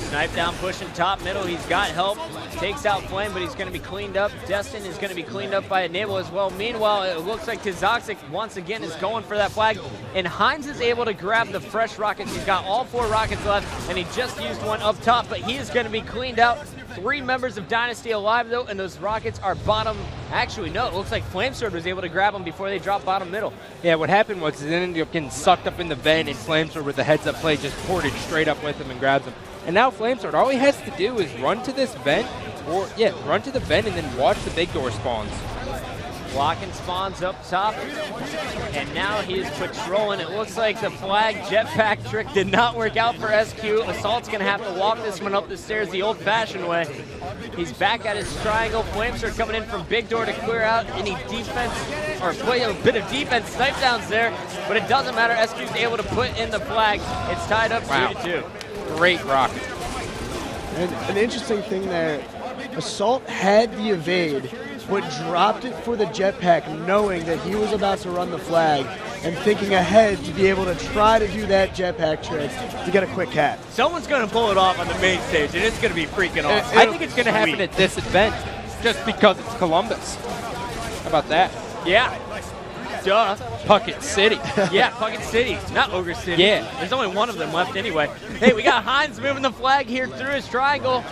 S1: Snipedown pushing top middle. He's got help. Takes out Flame, but he's going to be cleaned up. Destin is going to be cleaned up by Enable as well. Meanwhile, it looks like Tsquared once again is going for that flag. And Hines is able to grab the fresh rockets. He's got all 4 rockets left, and he just used one up top, but he is going to be cleaned out. 3 members of Dynasty alive, though, and those rockets are bottom. Actually, no, it looks like Flamesword was able to grab them before they dropped bottom middle.
S3: Yeah, what happened was it ended up getting sucked up in the vent, and Flamesword with the heads-up play just ported straight up with him and grabs him. And now Flamesword, all he has to do is run to this vent, run to the vent and then watch the big door spawns.
S1: Blocking spawns up top, and now he's patrolling. It looks like the flag jetpack trick did not work out for SQ. Assault's gonna have to walk this one up the stairs the old-fashioned way. He's back at his triangle. Flamesword coming in from big door to clear out any defense, or play a bit of defense. Snipedown's there, but it doesn't matter. SQ's able to put in the flag. It's tied up 2-2.
S3: Great rocket.
S2: And an interesting thing there, Assault had the evade, but dropped it for the jetpack, knowing that he was about to run the flag and thinking ahead to be able to try to do that jetpack trick to get a quick cap.
S1: Someone's going to pull it off on the main stage, and it's going to be freaking awesome.
S3: I think it's going to happen at this event just because it's Columbus. How about that?
S1: Yeah. Duh.
S3: Puckett City.
S1: Yeah, Puckett City, not Ogre City.
S3: Yeah.
S1: There's only one of them left anyway. Hey, we got Hines moving the flag here through his triangle.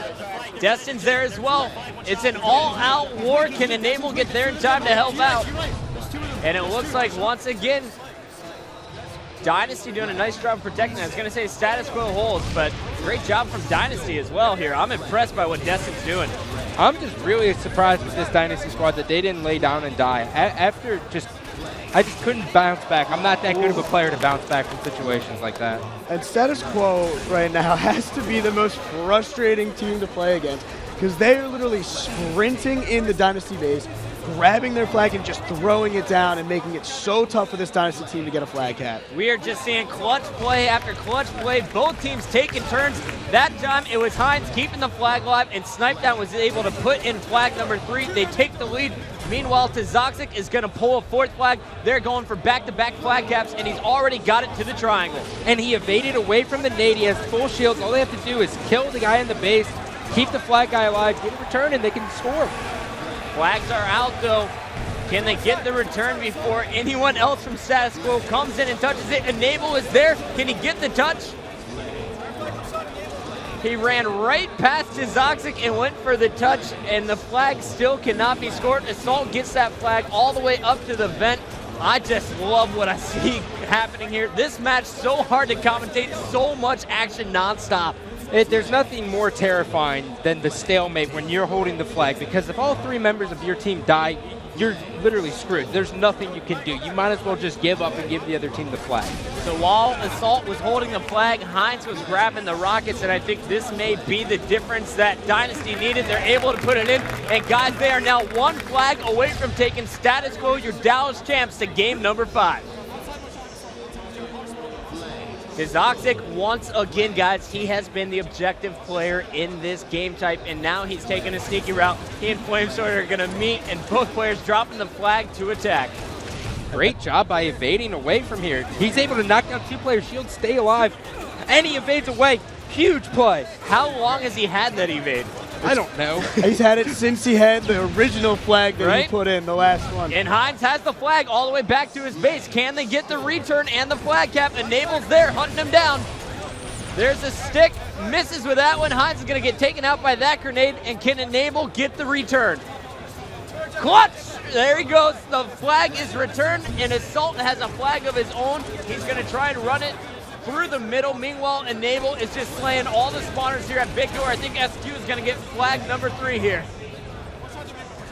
S1: Destin's there as well. It's an all-out war. Can Enable get there in time to help out? And it looks like, once again, Dynasty doing a nice job protecting. I was going to say status quo holds, but great job from Dynasty as well here. I'm impressed by what Destin's doing.
S3: I'm just really surprised with this Dynasty squad that they didn't lay down and die. I just couldn't bounce back. I'm not that good of a player to bounce back from situations like that.
S2: And status quo right now has to be the most frustrating team to play against because they are literally sprinting in the Dynasty base, grabbing their flag and just throwing it down and making it so tough for this Dynasty team to get a flag cap.
S1: We are just seeing clutch play after clutch play. Both teams taking turns. That time it was Hines keeping the flag alive, and Snipedown was able to put in flag number 3. They take the lead. Meanwhile, Tsquared is going to pull a 4th flag. They're going for back-to-back flag caps, and he's already got it to the triangle.
S3: And he evaded away from the nade. He has full shields. All they have to do is kill the guy in the base, keep the flag guy alive, get a return, and they can score.
S1: Flags are out, though. Can they get the return before anyone else from status quo comes in and touches it? Enable is there. Can he get the touch? He ran right past Tsquared and went for the touch, and the flag still cannot be scored. Assault gets that flag all the way up to the vent. I just love what I see happening here. This match so hard to commentate, so much action nonstop.
S3: There's nothing more terrifying than the stalemate when you're holding the flag, because if all 3 members of your team die, you're literally screwed. There's nothing you can do. You might as well just give up and give the other team the flag.
S1: So while Assault was holding the flag, Hines was grabbing the rockets, and I think this may be the difference that Dynasty needed. They're able to put it in, and guys, they are now 1 flag away from taking status quo, your Dallas champs, to game number 5. Tsquared, once again, guys, he has been the objective player in this game type, and now he's taking a sneaky route. He and Flamesword are going to meet, and both players dropping the flag to attack.
S3: Great job by evading away from here. He's able to knock down 2 players' shields, stay alive, and he evades away. Huge play.
S1: How long has he had that evade?
S3: I don't know.
S2: He's had it since he had the original flag that he put in, the last one.
S1: And Hines has the flag all the way back to his base. Can they get the return and the flag cap? Enable's there, hunting him down. There's a stick, misses with that one. Hines is going to get taken out by that grenade, and can Enable get the return? Clutch! There he goes. The flag is returned, and Assault has a flag of his own. He's going to try and run it through the middle. Meanwhile, Enable is just slaying all the spawners here at Big Door. I think SQ is going to get flag number 3 here.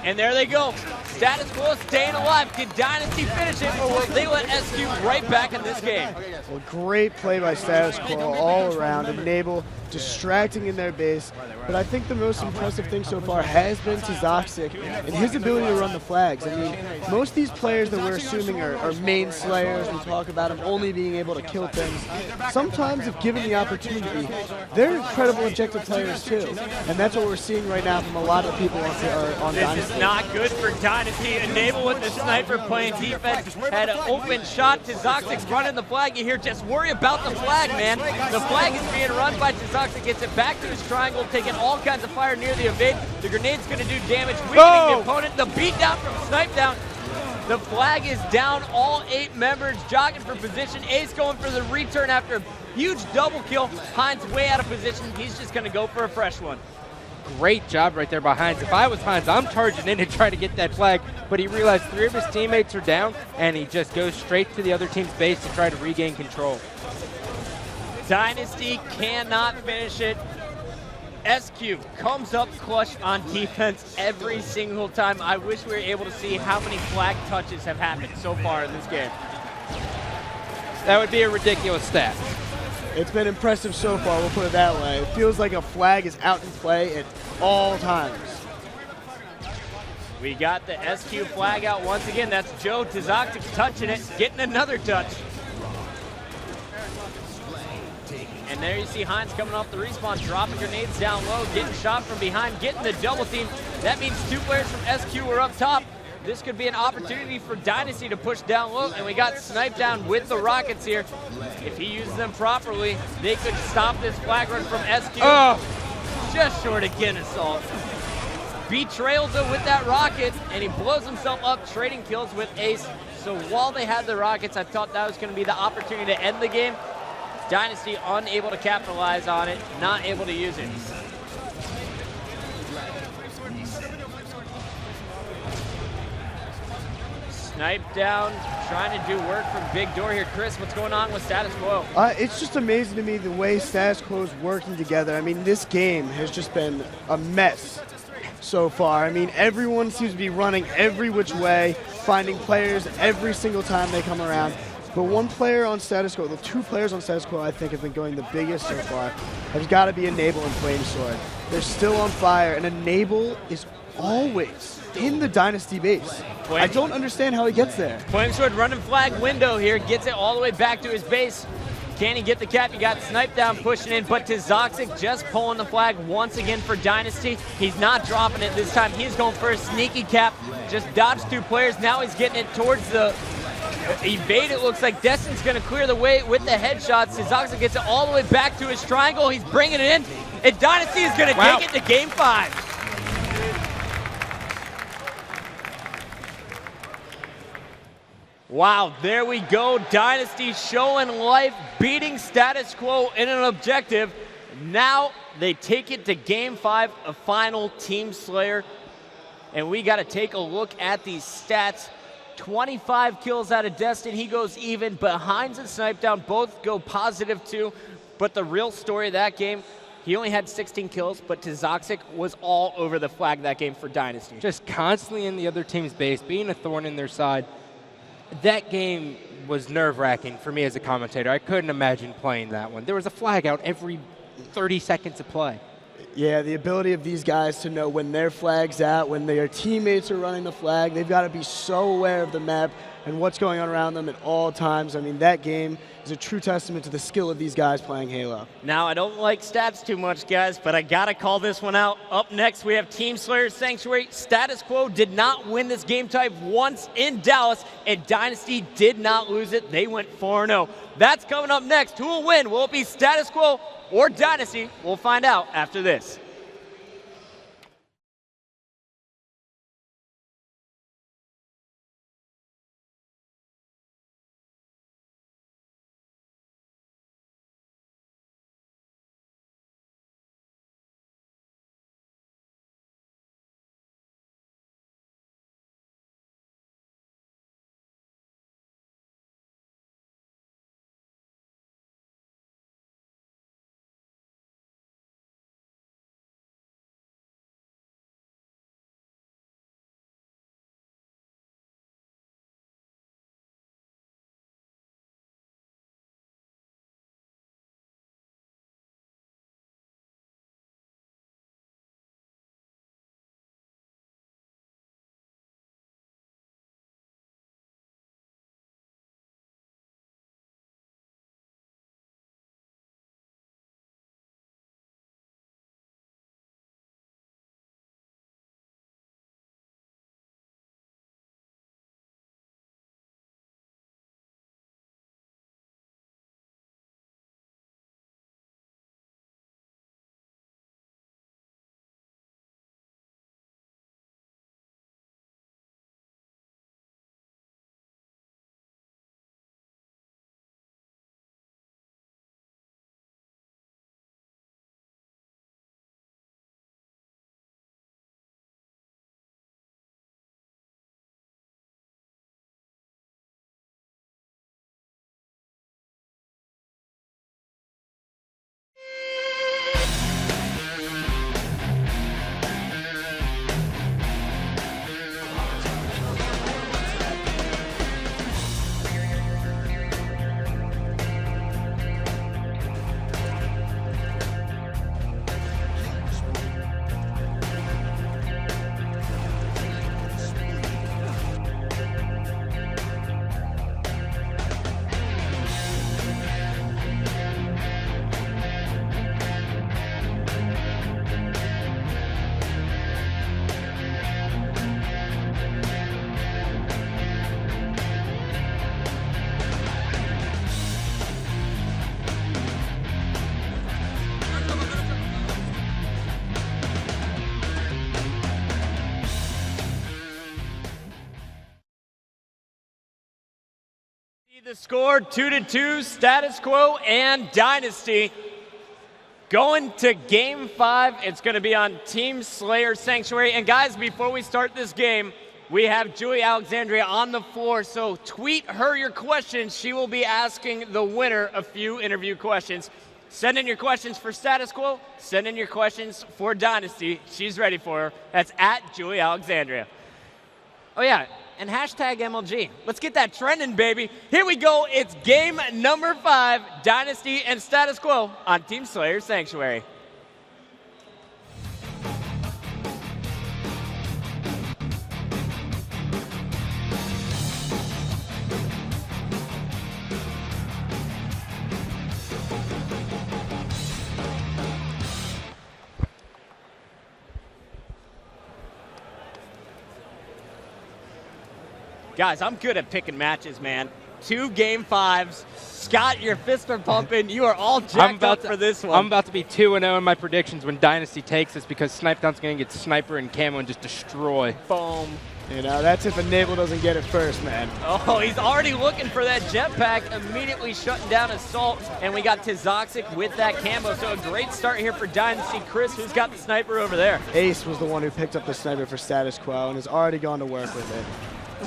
S1: And there they go. Status Quo staying alive. Can Dynasty finish it, or will they let SQ right back in this game?
S2: Well, great play by Status Quo all around. Enable distracting in their base. But I think the most impressive thing so far has been Tsquared and his ability to run the flags. I mean, most of these players that we're assuming are main slayers, we talk about them only being able to kill things. Sometimes, if given the opportunity, they're incredible objective players too. And that's what we're seeing right now from a lot of people on
S1: This
S2: Dynasty.
S1: is not good for Dynasty. Enable with the sniper playing defense. Had an open shot. Tsquared's running the flag. You hear, just worry about the flag, man. The flag is being run by Tsquared. Gets it back to his triangle, taking all kinds of fire near the evade. The grenade's going to do damage, weakening the opponent. The beat down from Snipedown. The flag is down. All 8 members jogging for position. Ace going for the return after a huge double kill. Hines way out of position. He's just going to go for a fresh one.
S3: Great job right there by Hines. If I was Hines, I'm charging in to try to get that flag, but he realized 3 of his teammates are down, and he just goes straight to the other team's base to try to regain control.
S1: Dynasty cannot finish it. SQ comes up clutch on defense every single time. I wish we were able to see how many flag touches have happened so far in this game.
S3: That would be a ridiculous stat.
S2: It's been impressive so far, we'll put it that way. It feels like a flag is out in play at all times.
S1: We got the SQ flag out once again. That's Joe Tsquared touching it, getting another touch. And there you see Hines coming off the respawn, dropping grenades down low, getting shot from behind, getting the double team. That means 2 players from SQ are up top. This could be an opportunity for Dynasty to push down low, and we got Snipedown with the rockets here. If he uses them properly, they could stop this flag run from SQ. Oh, just short again, Assault. Betrayal though with that rocket, and he blows himself up, trading kills with Ace. So while they had the rockets, I thought that was going to be the opportunity to end the game. Dynasty unable to capitalize on it, not able to use it. Snipedown trying to do work from Big Door here. Chris, what's going on with Status Quo?
S2: It's just amazing to me the way Status Quo is working together. I mean, this game has just been a mess so far. I mean, everyone seems to be running every which way, finding players every single time they come around. But one player on Status Quo, the 2 players on Status Quo I think have been going the biggest so far, has got to be Enable and Flamesword. They're still on fire, and Enable is always in the Dynasty base. I don't understand how he gets there.
S1: Flamesword running flag window here, gets it all the way back to his base. Can he get the cap? You got Snipedown pushing in, but Tsquared just pulling the flag once again for Dynasty. He's not dropping it this time. He's going for a sneaky cap. Just dodged 2 players. Now he's getting it towards the evade. It looks like Destin's going to clear the way with the headshots. Tsquared gets it all the way back to his triangle. He's bringing it in, and Dynasty is going to take it to game 5. Wow, there we go. Dynasty showing life, beating Status Quo in an objective. Now they take it to game 5, a final team slayer. And we got to take a look at these stats. 25 kills out of Destin. He goes even, but Hines and Snipedown both go positive too. But the real story of that game, he only had 16 kills, but Tsquared was all over the flag that game for Dynasty.
S3: Just constantly in the other team's base, being a thorn in their side. That game was nerve-wracking for me as a commentator. I couldn't imagine playing that one. There was a flag out every 30 seconds of play.
S2: Yeah, the ability of these guys to know when their flag's out, when their teammates are running the flag, they've got to be so aware of the map and what's going on around them at all times. I mean, that game is a true testament to the skill of these guys playing Halo.
S1: Now, I don't like stats too much, guys, but I got to call this one out. Up next, we have Team Slayer Sanctuary. Status Quo did not win this game type once in Dallas, and Dynasty did not lose it. They went 4-0. That's coming up next. Who will win? Will it be Status Quo or Dynasty? We'll find out after this. The score 2-2, Status Quo and Dynasty. Going to game 5, it's going to be on Team Slayer Sanctuary. And guys, before we start this game, we have Julie Alexandria on the floor, so tweet her your questions. She will be asking the winner a few interview questions. Send in your questions for Status Quo, send in your questions for Dynasty. She's ready for her. That's at Julie Alexandria. Oh yeah, and hashtag MLG. Let's get that trending, baby. Here we go. It's game number 5, Dynasty and Status Quo on Team Slayer Sanctuary. Guys, I'm good at picking matches, man. 2 game 5s. Scott, your fists are pumping. You are all jacked up for this one.
S3: I'm about to be 2-0 in my predictions when Dynasty takes this because Snipedown's going to get Sniper and Camo and just destroy.
S1: Boom.
S2: You know, that's if Enable doesn't get it first, man.
S1: Oh, he's already looking for that jetpack, immediately shutting down Assault, and we got Tizoxic with that Camo, so a great start here for Dynasty. Chris, who's got the sniper over there?
S2: Ace was the one who picked up the sniper for Status Quo and has already gone to work with it.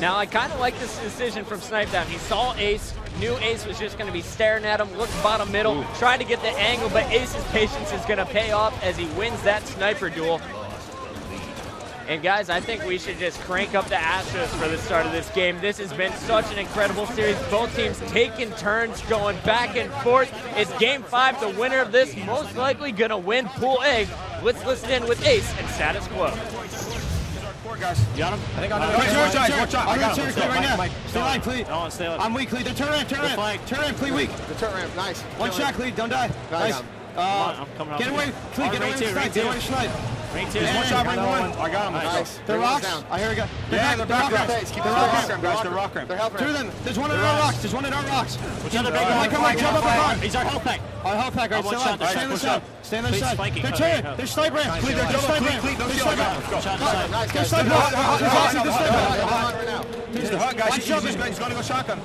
S1: Now, I kind of like this decision from Snipedown. He saw Ace, knew Ace was just going to be staring at him, looked bottom middle, tried to get the angle, but Ace's patience is going to pay off as he wins that sniper duel. And guys, I think we should just crank up the Astros for the start of this game. This has been such an incredible series. Both teams taking turns, going back and forth. It's game 5. The winner of this most likely going to win Pool A. Let's listen in with Ace and Status Quo.
S4: Guys. You got him? I think I got him. Stay right now. Stay line, please.
S6: No, stay line.
S4: I'm weak, Cleed. Turn around, please, weak.
S9: The turn ramp, nice.
S4: One shot, Cleed. Don't die. Nice.
S6: I'm coming up.
S4: Get away, Cleed. Get away from Snipe. Get away from Snipe.
S6: Ring 2.
S4: One shot, ring 1.
S5: I got him.
S9: Nice.
S4: They're rocks. I hear a guy.
S5: Yeah, they're back ramp.
S9: Keep the rock ramp,
S5: Guys, they're rock ramp.
S9: They're helping.
S4: 2 of them. There's one at our rocks. There's one at our rocks.
S6: Which other big
S4: Come on, jump up on.
S6: He's our health pack.
S4: Our health pack. All right, stay on the side. Stay on the side. They're turning. They're snipe ramp. Cleed, they're snipe ramp. They're snipe ramp.
S9: Nice,
S4: They're
S9: guys.
S4: snipe
S9: Right
S4: ramp.
S5: He's the hut, guys. He's going to go shotgun.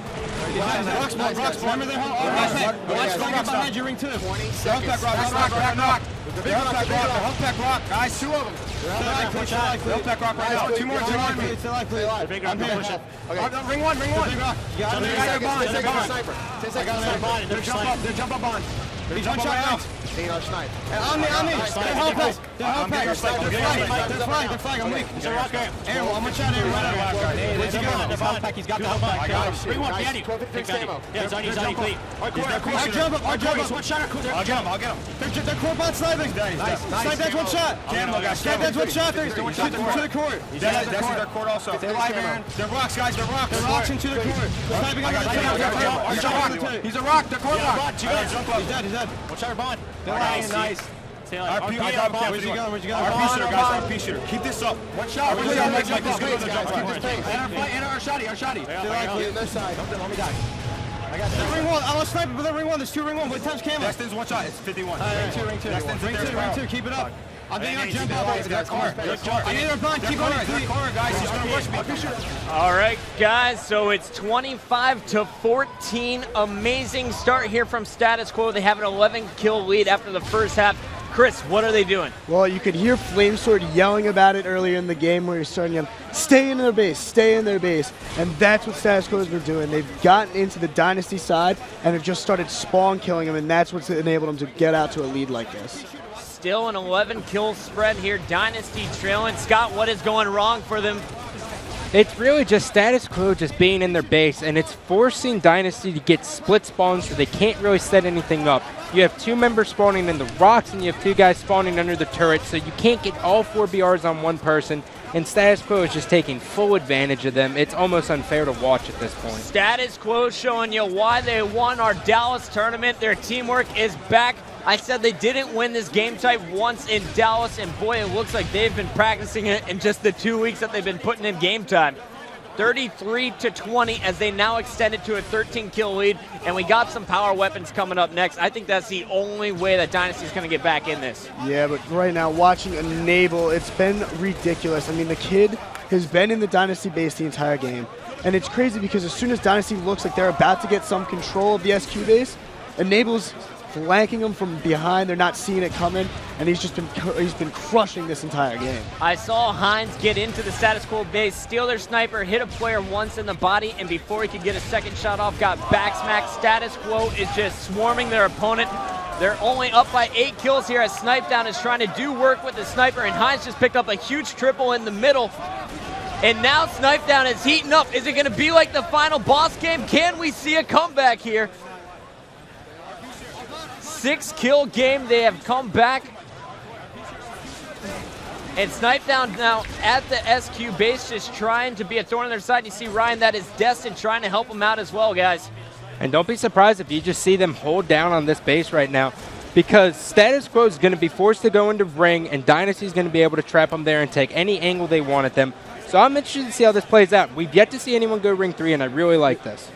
S4: Rocks, remember their hot. Watch behind you, ring 2.
S9: 20
S5: Health
S9: seconds.
S5: pack rock. The health pack rock. Guys, 2 of them. Health pack rock right now. 2 more.
S6: The big rock.
S4: Ring 1. They're jump up on. He's one shot out.
S9: Snipe.
S4: On me. They're help pack. They're flag. I'm weak. Aaron, I'm one shot, Aaron. Where's he going?
S6: Health pack. He's got the health pack. Ring 1 behind you. Yeah, he's on you, Cleed.
S4: Our jump.
S6: One shot.
S5: I'll get him.
S4: They're core on sniping. Snipe, that's one shot. Snipe, that's one shot. Shoot them to the court.
S5: That's their court also.
S4: Stay alive, Aaron.
S5: They're rocks, guys. They're rocks.
S4: They're rocks into the court. Sniping on the tail.
S5: He's a rock. They're court rock.
S4: He's dead.
S6: One shot or bond.
S4: Nice.
S6: Stay line.
S5: Where'd you go?
S4: Where'd you go?
S5: RP shooter, guys. RP shooter. Keep this up.
S9: One shot.
S5: Keep this
S9: Keep this pace.
S6: And our shotty.
S9: Get their side.
S4: Let me die. I got that. Ring 1. I'm on sniper, but ring 1. There's 2 ring 1. What time's Camo?
S5: Destin's one shot. It's 51.
S4: Ring 2. Keep it up. I'm getting our jump up. I need our bond. Keep on it.
S5: Guys, he's going to rush me.
S1: All right, guys, so it's 25-14. Amazing start here from Status Quo. They have an 11-kill lead after the first half. Chris, what are they doing?
S2: Well, you could hear Flamesword yelling about it earlier in the game where he's starting to yell, stay in their base. And that's what Status Quo has been doing. They've gotten into the Dynasty side and have just started spawn killing them, and that's what's enabled them to get out to a lead like this.
S1: Still an 11-kill spread here. Dynasty trailing. Scott, what is going wrong for them?
S3: It's really just Status Quo just being in their base, and it's forcing Dynasty to get split spawns so they can't really set anything up. You have 2 members spawning in the rocks, and you have 2 guys spawning under the turret, so you can't get all 4 BRs on one person, and Status Quo is just taking full advantage of them. It's almost unfair to watch at this point.
S1: Status Quo showing you why they won our Dallas tournament. Their teamwork is back. I said they didn't win this game type once in Dallas, and boy, it looks like they've been practicing it in just the 2 weeks that they've been putting in game time. 33-20 as they now extend it to a 13-kill lead, and we got some power weapons coming up next. I think that's the only way that Dynasty's going to get back in this.
S2: Yeah, but right now, watching Enable, it's been ridiculous. I mean, the kid has been in the Dynasty base the entire game, and it's crazy because as soon as Dynasty looks like they're about to get some control of the SQ base, Enable's flanking them from behind. They're not seeing it coming, and he's been crushing this entire game.
S1: I saw Hines get into the status quo base, steal their sniper, hit a player once in the body, and before he could get a second shot off, got back smacked. Status quo is just swarming their opponent. They're only up by 8 kills here as Snipedown is trying to do work with the sniper, and Hines just picked up a huge triple in the middle. And now Snipedown is heating up. Is it going to be like the final boss game? Can we see a comeback here? 6-kill game, they have come back. And Snipedown now at the SQ base just trying to be a thorn in their side. You see Ryan, that is Destin, trying to help them out as well, guys.
S3: And don't be surprised if you just see them hold down on this base right now, because Status Quo is going to be forced to go into ring, and Dynasty is going to be able to trap them there and take any angle they want at them. So I'm interested to see how this plays out. We've yet to see anyone go ring 3, and I really like this.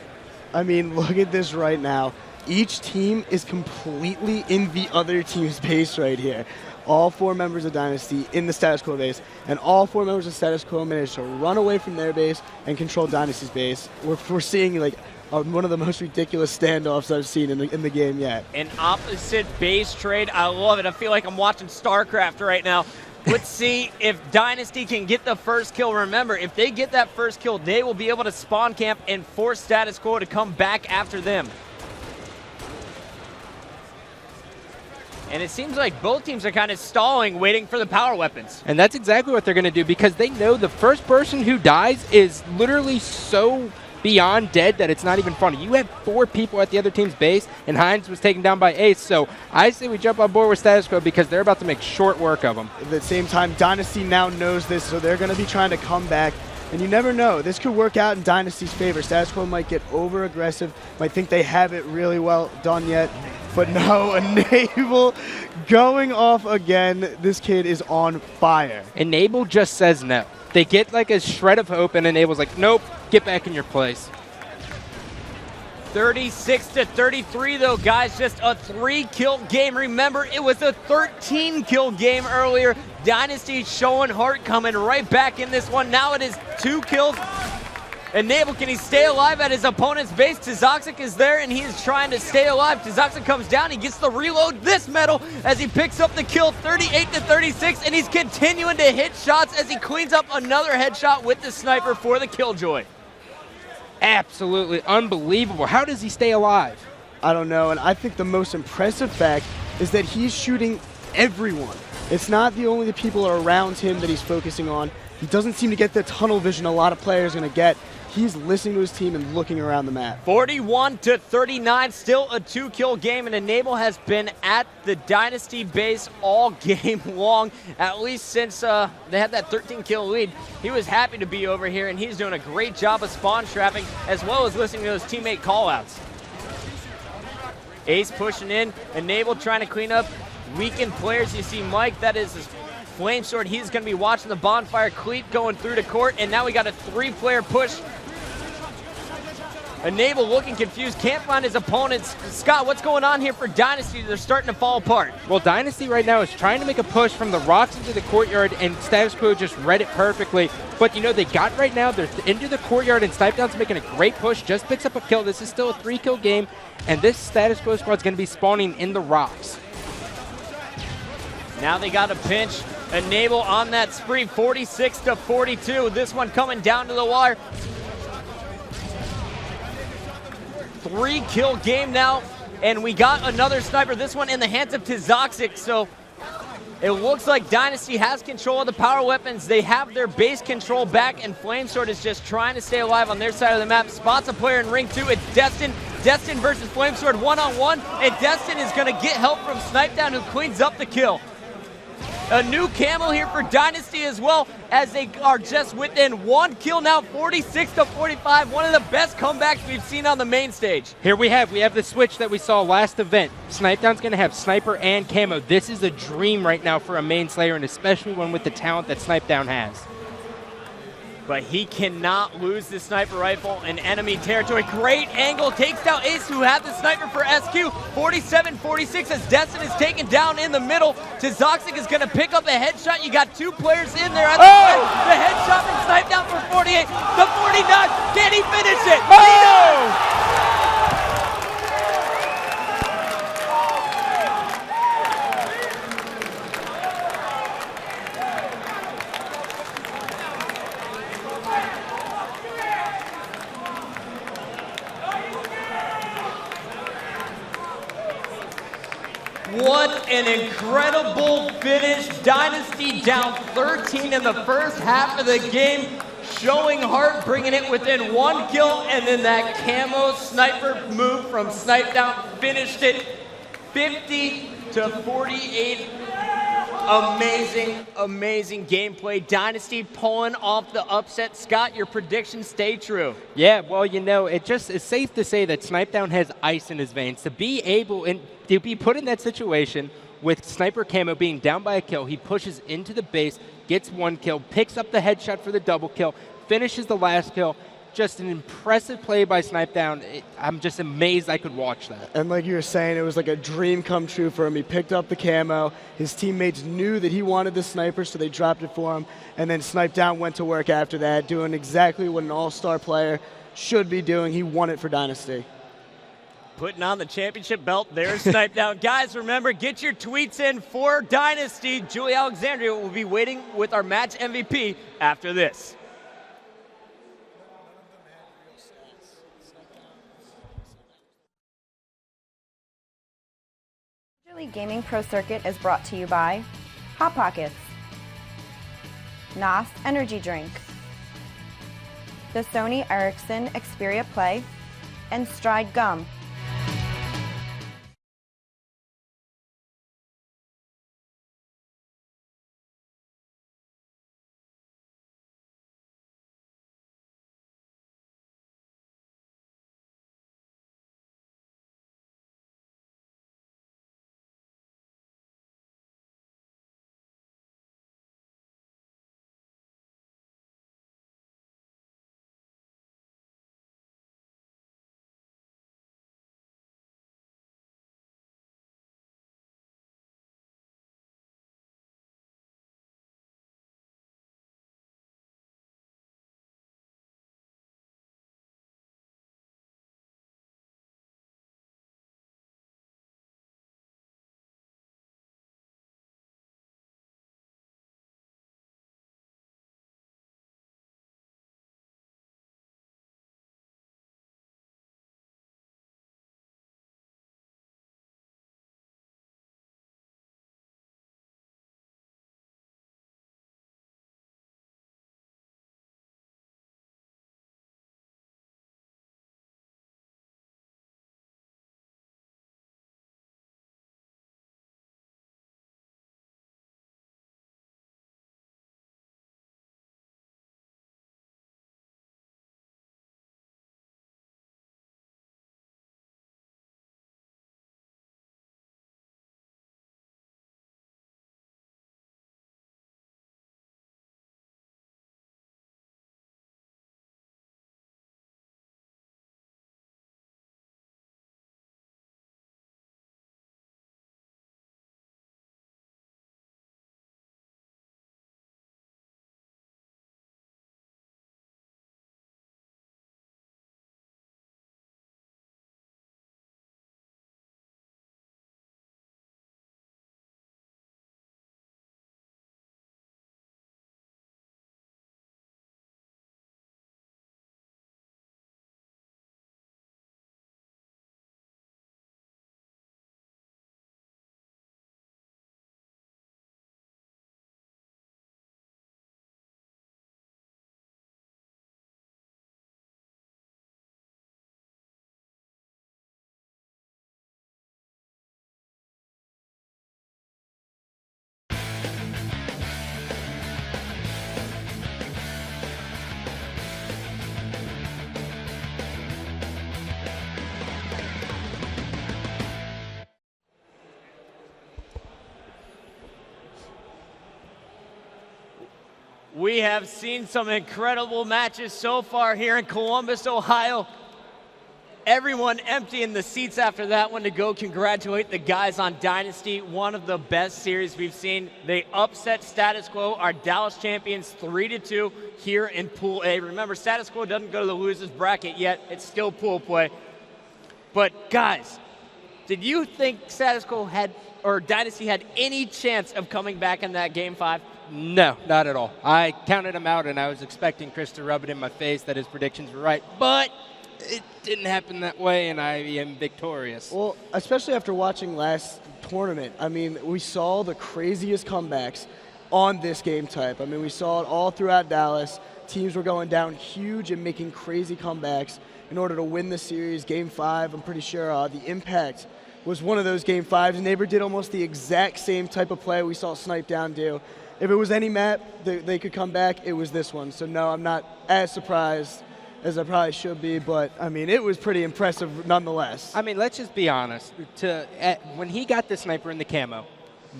S2: I mean, look at this right now. Each team is completely in the other team's base right here. All 4 members of Dynasty in the Status Quo base, and all 4 members of Status Quo managed to run away from their base and control Dynasty's base. We're seeing like one of the most ridiculous standoffs I've seen in the game yet.
S1: An opposite base trade. I love it. I feel like I'm watching StarCraft right now. Let's see if Dynasty can get the first kill. Remember, if they get that first kill, they will be able to spawn camp and force Status Quo to come back after them. And it seems like both teams are kind of stalling, waiting for the power weapons.
S3: And that's exactly what they're going to do, because they know the first person who dies is literally so beyond dead that it's not even funny. You have 4 people at the other team's base, and Hines was taken down by Ace. So I say we jump on board with Status Quo because they're about to make short work of them.
S2: At the same time, Dynasty now knows this, so they're going to be trying to come back. And you never know. This could work out in Dynasty's favor. Status Quo might get over-aggressive, might think they have it really well done yet. But no, Enable going off again. This kid is on fire.
S3: Enable just says no. They get like a shred of hope, and Enable's like, nope, get back in your place.
S1: 36-33 though, guys, just a 3-kill game. Remember, it was a 13-kill game earlier. Dynasty showing heart, coming right back in this one. Now it is 2 kills. Enable, can he stay alive at his opponent's base? Tzoxic is there, and he is trying to stay alive. Tzoxic comes down, he gets the reload, this metal, as he picks up the kill, 38-36, and he's continuing to hit shots as he cleans up another headshot with the sniper for the killjoy.
S3: Absolutely unbelievable. How does he stay alive?
S2: I don't know, and I think the most impressive fact is that he's shooting everyone. It's not only the people around him that he's focusing on. He doesn't seem to get the tunnel vision a lot of players are going to get. He's listening to his team and looking around the map.
S1: 41-39, still a 2-kill game, and Enable has been at the Dynasty base all game long, at least since they had that 13-kill lead. He was happy to be over here, and he's doing a great job of spawn trapping, as well as listening to those teammate callouts. Ace pushing in, Enable trying to clean up weakened players. You see Mike, that is his flame sword. He's going to be watching the bonfire. Cleat going through to court, and now we got a 3-player push. Enable looking confused, can't find his opponents. Scott, what's going on here for Dynasty? They're starting to fall apart.
S3: Well, Dynasty right now is trying to make a push from the rocks into the courtyard, and Status Quo just read it perfectly. But, you know, they got right now, they're into the courtyard, and Snipedown's making a great push, just picks up a kill. This is still a 3-kill game, and this Status Quo squad's going to be spawning in the rocks.
S1: Now they got a pinch. Enable on that spree, 46-42. This one coming down to the wire. 3-kill game now, and we got another sniper, this one in the hands of Tzoxic, so it looks like Dynasty has control of the power weapons. They have their base control back, and Flamesword is just trying to stay alive on their side of the map. Spots a player in ring 2, it's Destin. Destin versus Flamesword one-on-one, and Destin is going to get help from Snipedown, who cleans up the kill. A new camo here for Dynasty as well, as they are just within 1 kill now, 46-45. One of the best comebacks we've seen on the main stage.
S3: Here we have the switch that we saw last event. Snipedown's going to have sniper and camo. This is a dream right now for a main slayer, and especially one with the talent that Snipedown has.
S1: but he cannot lose the sniper rifle in enemy territory. Great angle, takes down Ace, who had the sniper for SQ. 47-46 as Destin is taken down in the middle. Tzoxic is gonna pick up a headshot. You got 2 players in there. The headshot from Snipedown for 48, the 49, can he finish it? He does! What an incredible finish. Dynasty down 13 in the first half of the game. Showing heart, bringing it within 1 kill, and then that camo sniper move from Snipedown finished it 50-48. Amazing, amazing gameplay. Dynasty pulling off the upset. Scott, your predictions stay true.
S3: Yeah, well, you know, it's safe to say that Snipedown has ice in his veins. To be able and to be put in that situation with Sniper Camo being down by a kill, he pushes into the base, gets 1 kill, picks up the headshot for the double kill, finishes the last kill. Just an impressive play by Snipedown. I'm just amazed I could watch that.
S2: And like you were saying, it was like a dream come true for him. He picked up the camo. His teammates knew that he wanted the sniper, so they dropped it for him. And then Snipedown went to work after that, doing exactly what an all-star player should be doing. He won it for Dynasty.
S1: Putting on the championship belt, there's Snipedown. Guys, remember, get your tweets in for Dynasty. Julie Alexandria will be waiting with our match MVP after this.
S10: Gaming Pro Circuit is brought to you by Hot Pockets, NOS Energy Drink, the Sony Ericsson Xperia Play, and Stride Gum.
S1: We have seen some incredible matches so far here in Columbus, Ohio. Everyone emptying the seats after that one to go congratulate the guys on Dynasty. One of the best series we've seen. They upset Status Quo, our Dallas champions, 3-2 here in Pool A. Remember, Status Quo doesn't go to the losers bracket yet. It's still pool play. But guys, did you think Status Quo or Dynasty had any chance of coming back in that Game 5?
S3: No, not at all. I counted him out, and I was expecting Chris to rub it in my face that his predictions were right, but it didn't happen that way, and I am victorious.
S2: Well, especially after watching last tournament, I mean, we saw the craziest comebacks on this game type. I mean, we saw it all throughout Dallas. Teams were going down huge and making crazy comebacks in order to win the series. Game 5, I'm pretty sure the Impact was one of those Game 5s, and they did almost the exact same type of play we saw Snipedown do. If it was any map they could come back, it was this one. So no, I'm not as surprised as I probably should be, but I mean, it was pretty impressive nonetheless.
S3: I mean, let's just be honest. When he got the sniper in the camo,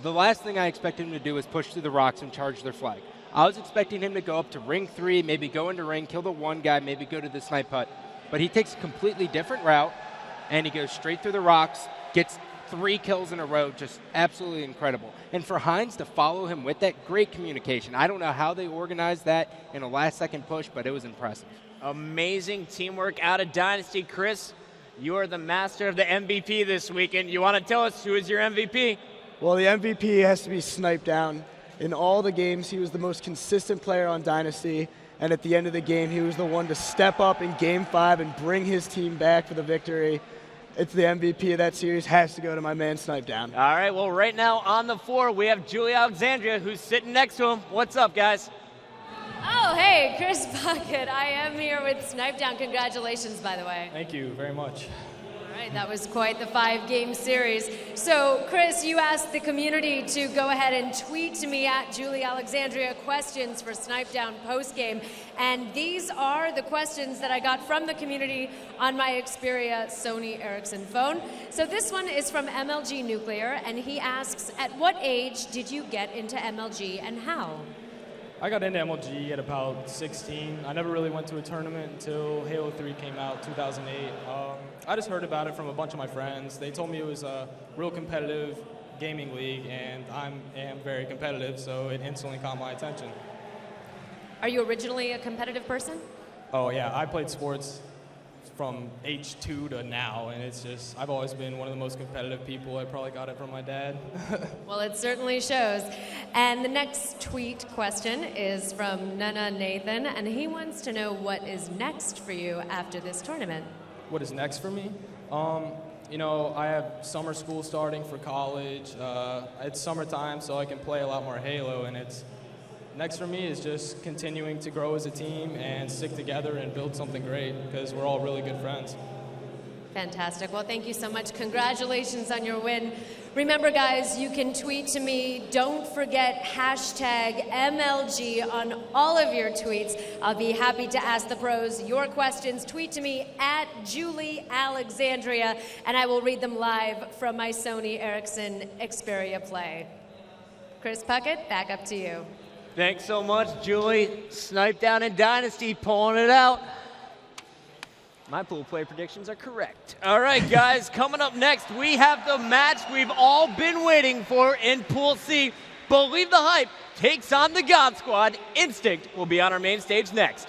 S3: the last thing I expected him to do was push through the rocks and charge their flag. I was expecting him to go up to ring 3, maybe go into ring, kill the one guy, maybe go to the snipe hut. But he takes a completely different route, and he goes straight through the rocks, gets 3 kills in a row, just absolutely incredible. And for Hines to follow him with that, great communication. I don't know how they organized that in a last-second push, but it was impressive.
S1: Amazing teamwork out of Dynasty. Chris, you are the master of the MVP this weekend. You want to tell us who is your MVP?
S2: Well, the MVP has to be Snipedown. In all the games, he was the most consistent player on Dynasty, and at the end of the game, he was the one to step up in Game 5 and bring his team back for the victory. It's the MVP of that series, has to go to my man Snipedown.
S1: All right, well, right now on the floor, we have Julie Alexandria, who's sitting next to him. What's up, guys?
S11: Oh, hey, Chris Bucket. I am here with Snipedown. Congratulations, by the way.
S7: Thank you very much.
S11: All right, that was quite the 5-game series. So, Chris, you asked the community to go ahead and tweet to me at Julie Alexandria questions for Snipedown postgame. And these are the questions that I got from the community on my Xperia Sony Ericsson phone. So this one is from MLG Nuclear, and he asks, at what age did you get into MLG and how?
S7: I got into MLG at about 16. I never really went to a tournament until Halo 3 came out, 2008. I just heard about it from a bunch of my friends. They told me it was a real competitive gaming league, and I am very competitive, so it instantly caught my attention.
S11: Are you originally a competitive person?
S7: Oh yeah, I played sports from age 2 to now, and it's just, I've always been one of the most competitive people. I probably got it from my dad.
S11: Well, it certainly shows. And the next tweet question is from Nana Nathan, and he wants to know what is next for you after this tournament.
S7: What is next for me? You know, I have summer school starting for college. It's summertime, so I can play a lot more Halo, and next for me is just continuing to grow as a team and stick together and build something great, because we're all really good friends.
S11: Fantastic. Well, thank you so much. Congratulations on your win. Remember, guys, you can tweet to me. Don't forget hashtag MLG on all of your tweets. I'll be happy to ask the pros your questions. Tweet to me at Julie Alexandria, and I will read them live from my Sony Ericsson Xperia Play. Chris Puckett, back up to you.
S1: Thanks so much, Julie. Snipedown and Dynasty pulling it out. My pool play predictions are correct. All right, guys, coming up next, we have the match we've all been waiting for in Pool C. Believe the Hype takes on the God Squad. Instinct will be on our main stage next.